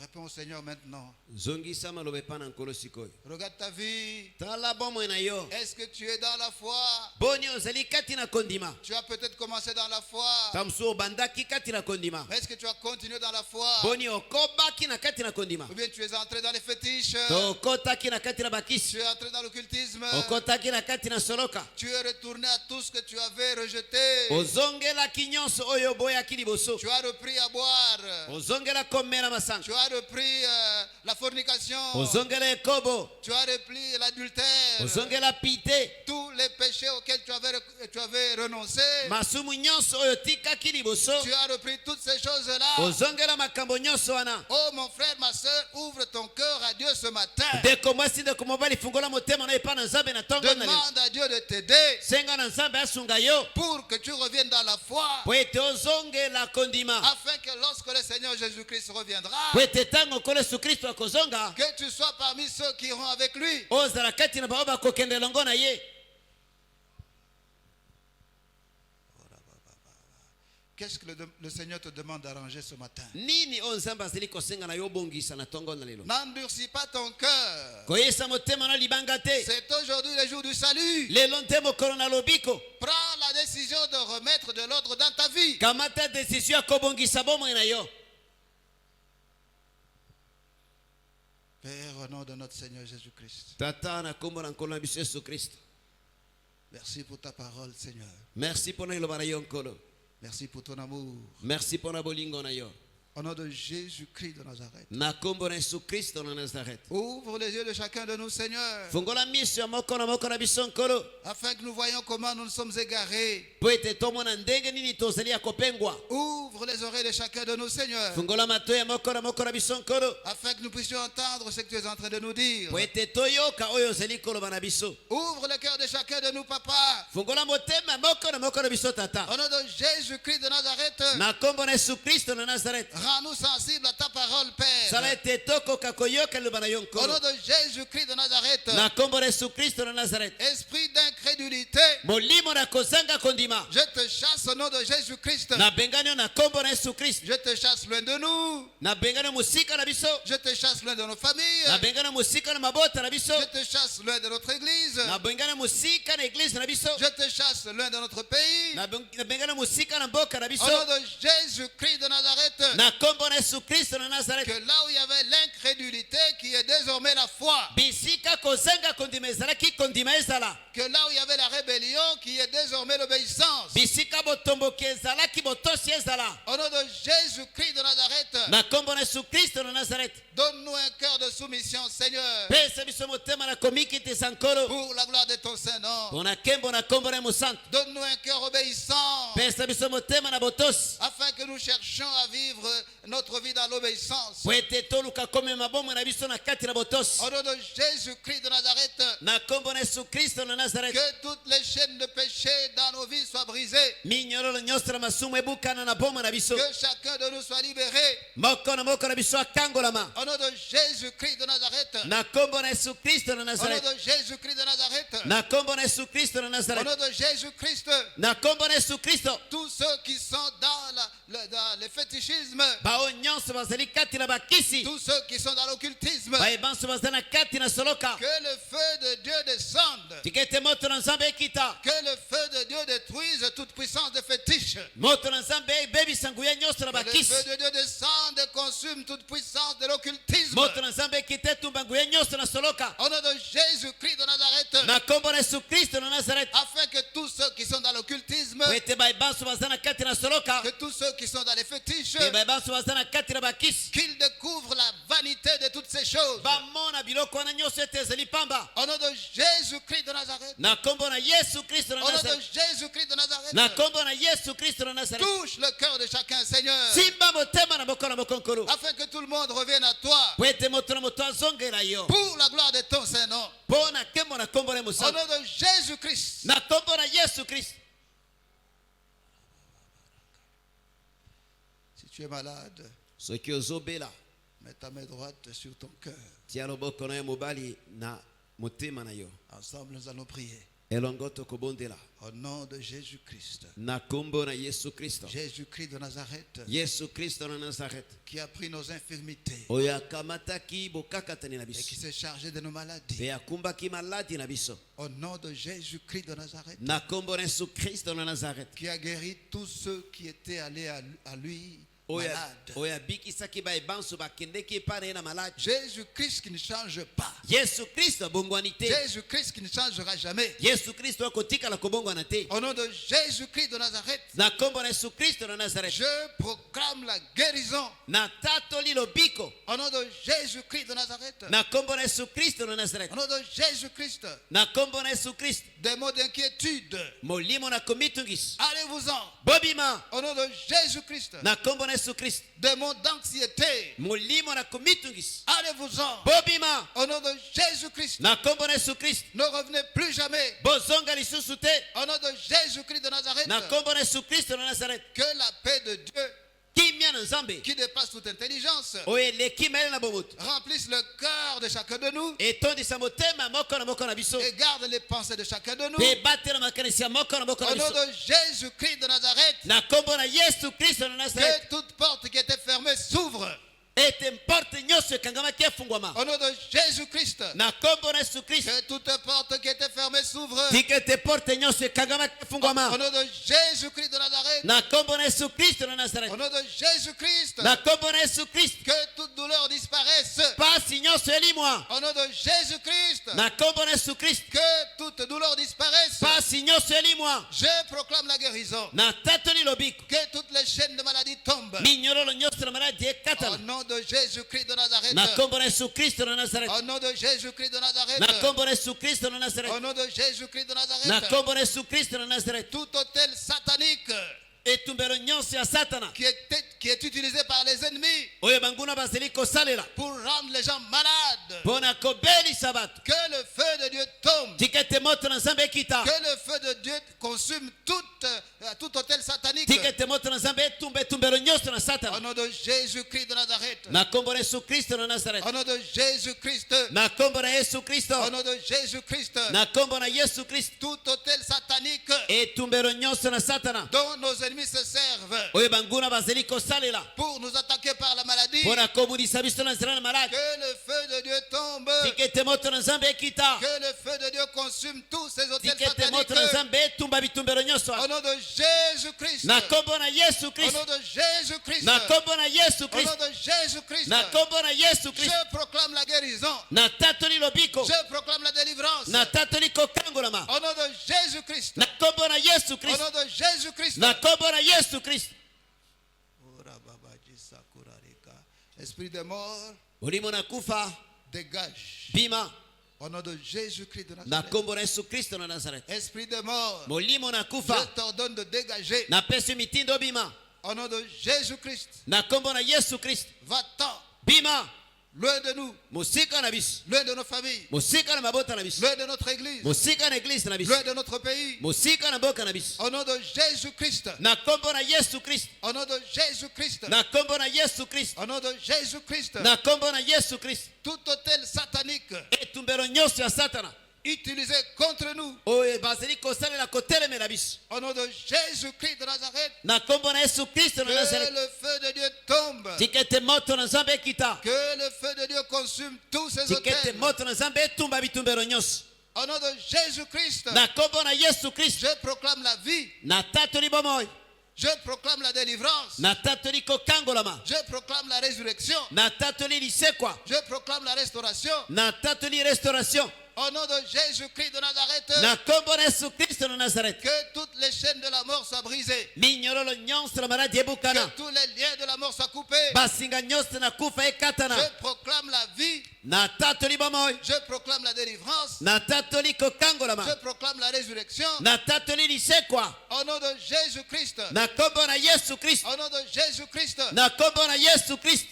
Réponds au Seigneur maintenant. zongisa maloba epai na nkolo sikoyo. Regarde ta vie. tala bomoi na yo. Est-ce que tu es dans la foi? boni ozali kati na kondima. Tu as peut-être commencé dans la foi. tamosu obandaki kati na kondima. Mais est-ce que tu as continué dans la foi? boni okobaki na kati na kondima. Ou bien tu es entré dans les fétiches? tokotaki na kati na bakisi. Tu es entré dans l'occultisme? okotaki na kati na soloka. Tu es retourné à tout ce que tu avais rejeté? ozongelaki nyonso oyo oboyaki liboso. Tu as repris à boire? ozongela komela masanga. Tu as repris la fornication? ozongela ekobo. Tu as repris l'adultère? ozongela pite. Tous les péchés auxquels tu avais renoncé? masumu nyonso oyo tikaki liboso. Tu as repris toutes ces choses-là? ozongela makambo nyonso wana. Oh mon frère, ma soeur, ouvre ton cœur à Dieu ce matin. ndeko mwasi ndeko mobali fungola motema na epai na nzambe na ntongo na lelo. Demande à Dieu de t'aider senga na nzambe asunga yo pour que tu reviennes dans la foi, po ete ozongela kondima. afin que lorsque le Seigneur Jésus-Christ reviendra, po ete ntango nkolo yesu kristo akozonga que tu sois parmi ceux qui iront avec lui. ozala kati na bao bakokende elongo na ye. Qu'est-ce que le Seigneur te demande d'arranger ce matin? nini oyo nzambe azali kosenga na yo obongisa na ntongo na lelo. N'endurcis pas ton cœur. koyesa motema na libanga te. C'est aujourd'hui le jour du salut. lelo nte mokolo na lobiko. Prends la décision de remettre de l'ordre dans ta vie. kamata desizio ya kobongisa bomoi na yo. Père, au nom de notre Seigneur Jésus-Christ, tata na kombo na nkolo na biso yesu kristo. merci pour ta parole, Seigneur. merci mpo na liloba na yo nkolo. Merci pour ton amour. merci mpo na bolingo na yo. Au nom de Jésus-Christ de Nazareth. na kombo na Yesu Kristo na Nazareth. Ouvre les yeux de chacun de nous, Seigneur, Fungola miso ya moko na biso nkolo afin que nous voyions comment nous nous sommes égarés. po ete tomona ndenge nini tozali ya kopengwa. Ouvre les oreilles de chacun de nous, Seigneur, Fungola mato ya moko na biso nkolo afin que nous puissions entendre ce que tu es en train de nous dire. po ete toyoka oyo ozali koloba na biso. Ouvre le cœur de chacun de nous, Papa. Fungola motema moko na biso tata Au nom de Jésus-Christ de Nazareth, na kombo na Yesu Kristo na Nazareth. rends-nous sensibles à ta parole, Sala Père. ete tokoka koyoka liloba na yo Au nkolo nom de Jésus-Christ de Nazareth, na kombo na Yesu Kristo na Nazareth. esprit d'incrédulité, Molimo na kozanga kondima je te chasse au nom de Jésus-Christ. na bengani na kombo na Yesu Kristo Je te chasse loin de nous. na bengani musika na biso Je te chasse loin de nos familles. na bengani musika na mabota na biso Je te chasse loin de notre église. na bengani musika na eglise na biso Je te chasse loin de notre pays. na bengani musika na mboka na biso Au nom de Jésus-Christ de Nazareth, na kombo na Yesu Kristo na Nazareth. que là où il y avait l'incrédulité qui est désormais la foi, Bisika kozanga kondima ezalaki kondima ezala que là où il y avait la rébellion qui est désormais l'obéissance. bisika botomboki ezalaki botosi ezala Au nom de Jésus-Christ de Nazareth, na kombo na Yesu Kristo na Nazareth. donne-nous un cœur de soumission, Seigneur, Pesa biso motema na komikitisa nkolo pour la gloire de ton Saint-Nom. mpona nkembo na kombo na ye mosantu. Donne-nous un cœur obéissant, Pesa biso motema na botosi afin que nous cherchions à vivre notre vie dans l'obéissance. po ete toluka komema bomoi na biso na kati na botosi Au nom de Jésus-Christ de Nazareth, na kombo na Yesu Kristo na Nazareth. que toutes les chaînes de péché dans nos vies soient brisées, Minyororo nyonso na masumu ebukana na bomoi na biso que chacun de nous soit libéré. moko na biso akangolama Au nom de Jésus-Christ de Nazareth, na kombo na Yesu Kristo na au nom Nazareth. de Jésus-Christ de Nazareth, Na kombo na Yesu Kristo na au Nazareth. nom de Jésus-Christ, Na kombo na Yesu Kristo tous ceux qui sont dans le fétichisme, bao nyonso bazali kati na bakisi tous ceux qui sont dans l'occultisme, bayebanso bazali na kati na soloka que le feu de Dieu descende, tikete moto na nzambe ekita que le feu de Dieu détruise toute puissance de fétiche, moto na nzambe ebebisa nguya nyonso na que le bakisi feu de Dieu descende et consume toute puissance de l'occultisme. moto na nzambe ekita etumba nguya nyonso na soloka Au nom de Jésus-Christ de Nazareth, na kombo na Yesu Kristo na Nazareth. afin que tous ceux qui sont dans l'occultisme, Po ete bayebanso bazali na kati na soloka que tous ceux qui sont dans les fétiches, pe bayebanso bazali na kati na bakisi qu'ils découvrent la vanité de toutes ces choses. bamona biloko wana nyonso ete ezali pamba Au nom de Jésus-Christ de Nazareth, na kombo na Yesu Kristo na au nom de Nazareth. Jésus-Christ de Nazareth, Na kombo na Yesu Kristo na Nazareth. touche le cœur de chacun, Seigneur, Simba motema na moko nkolo afin que tout le monde revienne à toi, po ete moto na moto azongela yo pour la gloire de ton Saint-Nom. mpo na nkembo na kombo na ye Au mosantu nom de Jésus-Christ, na kombo na Yesu Kristo. si tu es malade, Soki ozobela mets ta main droite sur ton cœur. tia loboko na yo mobali na motema na yo Ensemble, nous allons prier. elongo tokobondela Au nom de Jésus-Christ, na kombo na Yesu Kristo. Jésus-Christ de Nazareth, Yesu Kristo na Nazareth qui a pris nos infirmités oyo akamataki bokakatani na et qui biso s'est chargé de nos maladies. mpe akumbaki maladi na biso Au nom de Jésus-Christ de Nazareth, na kombo na Yesu Kristo na Nazareth qui a guéri tous ceux qui étaient allés à lui oyo malades. oyo abikisaki bayebanso bakendeki epai na ye na maladi. Jésus-Christ qui ne change pas. Yesu Kristo abongwani te. Jésus-Christ qui ne changera jamais. Yesu Kristo akotikala kobongwana te. Au nom de Jésus-Christ de Nazareth, Na kombo na Yesu Kristo na Nazareth je proclame la guérison. na tatoli lobiko Au nom de Jésus-Christ de Nazareth, na kombo na Yesu Kristo na Nazareth au nom de Jésus-Christ, na kombo na Yesu Kristo des mots d'inquiétude, molimo na komitungisa allez-vous-en. bobima Au nom de Jésus-Christ, na kombo na Yesu Kristo des mots d'anxiété, molimo na komitungisa allez-vous-en. bobima Au nom de Jésus-Christ, na kombo na Yesu Kristo ne revenez plus jamais. bozonga lisusu te Au nom de Jésus-Christ de Nazareth, na kombo na Yesu Kristo na Nazareth. que la paix de Dieu Kimia na Nzambe qui dépasse toute intelligence oyo eleki mayele na bomoto remplisse le cœur de chacun de nous etondisa motema moko na biso et garde les pensées de chacun de nous. mpe ebatela makanisi ya moko na Au nom biso de Jésus-Christ de Nazareth, na kombo na Yesu Kristo na Nazareth. que toute porte qui était fermée s'ouvre. ete mporte nyonso ekangamaki efungwama Au nom de Jésus-Christ, na kombo na Yesu Kristo. que toute porte qui était fermée s'ouvre. tika ete porte nyonso ekangamaki Au efungwama nom de Jésus-Christ de Nazareth, na kombo na Yesu Kristo na Nazareth. au nom de Jésus-Christ, na kombo na Yesu Kristo. que toute douleur disparaisse. pasi nyonso nyonso elimwa Au nom de Jésus-Christ. na kombo na Yesu Kristo Que toute douleur disparaisse. pasi nyonso elimwa Je proclame la guérison. na tatoli lobiko Que toutes les chaînes de maladie tombent. minyororo nyonso na maladi Au ekatala nom de Jésus-Christ de Nazareth. na kombo na Yesu Kristo na Nazareth Au nom de Jésus-Christ de Nazareth. na kombo na Yesu Kristo na Nazareth Au nom de Jésus-Christ de na Nazareth. kombo na Yesu Kristo na Nazareth Tout hôtel satanique etumbelo nyonso ya satana qui est utilisé par les ennemis oyo banguna bazali kosalela pour rendre les gens malades. mpona kobelisa bato Que le feu de Dieu tombe. tika ete moto na Nzambe ekita Que le feu de Dieu consume tout hôtel satanique. tika ete moto na Nzambe etumba etumbelo nyonso na Au satana nom de Jésus-Christ de Nazareth. na kombo na Yesu Kristo na Nazareth Au nom de Jésus-Christ. na kombo na Yesu Kristo Au nom de Jésus-Christ. na kombo na Yesu Kristo Tout hôtel satanique etumbelo nyonso na satana dont nos ennemis se servent oyo banguna bazali kosalela pour nous attaquer par la maladie. mpona kobudisa biso na nzela na maladi Que le feu de Dieu tombe. tika ete moto na Nzambe ekita Que le feu de Dieu consume tous ces hôtels tika ete moto na sataniques. Nzambe etumba bitumbelo nyonso Au nom de Jésus-Christ. na kombo na Yesu Au Kristo nom de Jésus-Christ. na kombo na Yesu Au Kristo nom de Jésus-Christ. na kombo na Yesu Kristo Je proclame la guérison. na tatoli lobiko Je proclame la délivrance. na tatoli kokangolama Au nom de Jésus-Christ. na kombo na Yesu Au Kristo nom de Jésus-Christ. na kombo na Yesu Kristo Esprit de mort, olimo na kufa dégage. bima Au nom de Jésus-Christ de na Nazareth. kombo na Yesu Kristo na Nazareth Esprit de mort, molimo na je kufa t'ordonne de dégager. napesi mitindo bima Au nom de Jésus-Christ, na kombo na Yesu Kristo va-t'en, bima loin de nous, mosika na biso loin de nos familles, mosika na mabota na biso loin de notre église, mosika na eglise na biso loin de notre pays. mosika na mboka na biso Au nom de Jésus-Christ, na kombo na Yesu Kristo au nom de Jésus-Christ, na kombo na Yesu Kristo au nom de Jésus-Christ, na kombo na Yesu Kristo tout hôtel satanique etumbelo nyonso ya satana utilisé contre nous, oyo bazali kosalela kotelemela biso au nom de Jésus-Christ de Nazareth, na kombo na Yesu Kristo na que Nazareth le feu de Dieu tombe, tika ete moto na Nzambe ekita que le feu de Dieu consume tous ces tika ete hôtels. moto na Nzambe etumba bitumbelo nyonso Au nom de Jésus-Christ, na kombo na Yesu Kristo je proclame la vie, na tatoli bomoi je proclame la délivrance, na tatoli kokangolama je proclame la résurrection, na tatoli lisekwa je proclame la restauration. na tatoli restauration Au nom de Jésus-Christ de Nazareth, na kombo na Yesu Kristo na Nazareth que toutes les chaînes de la mort soient brisées, minyororo nyonso na maladi ebukana que tous les liens de la mort soient coupés. basinga nyonso na kufa ekatana Je proclame la vie, na tatoli bomoi je proclame la délivrance, na tatoli kokangolama je proclame la résurrection. na tatoli lisekwa Au nom de Jésus-Christ, na kombo na Yesu Kristo au nom de Jésus-Christ, na kombo na Yesu Kristo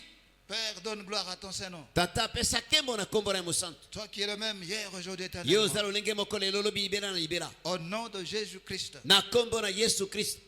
Père, donne gloire à ton Saint-Nom. tata apesa nkembo na kombo na ye mosantu Toi qui es le même hier, aujourd'hui, ye éternellement. oza lolenge moko lelo lobi libela na libela Au nom de Jésus-Christ. na kombo na Yesu Kristo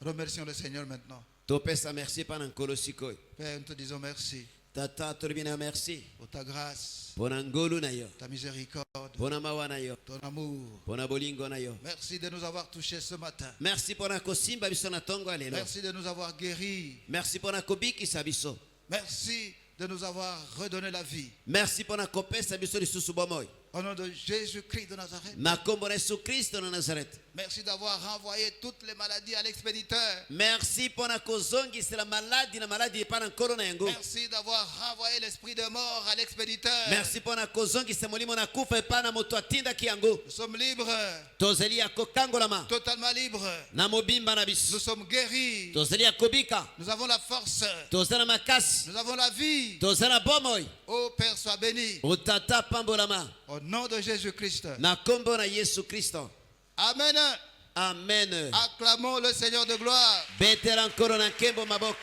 Remercions le Seigneur maintenant. topesa merci mpa na nkolo sikoyo Père, nous te disons merci tata tolobi na yo merci pour ta grâce, mpo na ngolu na yo ta miséricorde, mpo na mawa na yo ton amour. mpo na bolingo na yo Merci de nous avoir touchés ce matin. merci mpo na kosimba biso na ntongo ya lelo Merci de nous avoir guéris. merci mpo na kobikisa biso Merci de nous avoir redonné la vie. merci mpo na kopesa biso lisusu bomoi Au nom de Jésus-Christ de Nazareth. na kombo na Yesu Kristo na Nazareth Merci d'avoir renvoyé toutes les maladies à l'expéditeur. merci mpo na kozongisela maladi na maladi epa na nkolo na yango Merci d'avoir renvoyé l'esprit de mort à l'expéditeur. merci mpo na kozongisa molimo na kufa epa na moto atindaki yango Nous sommes libres, tozali ya kokangolama totalement libres. na mobimba na Nous biso sommes guéris. tozali ya kobika Nous avons la force. toza na makasi Nous avons la vie. toza na bomoi Ô Père, sois béni. otata pambolama Au nom de Jésus-Christ. na kombo na Yesu Kristo Amen. amen Acclamons le Seigneur de gloire. betela nkolo na nkembo maboko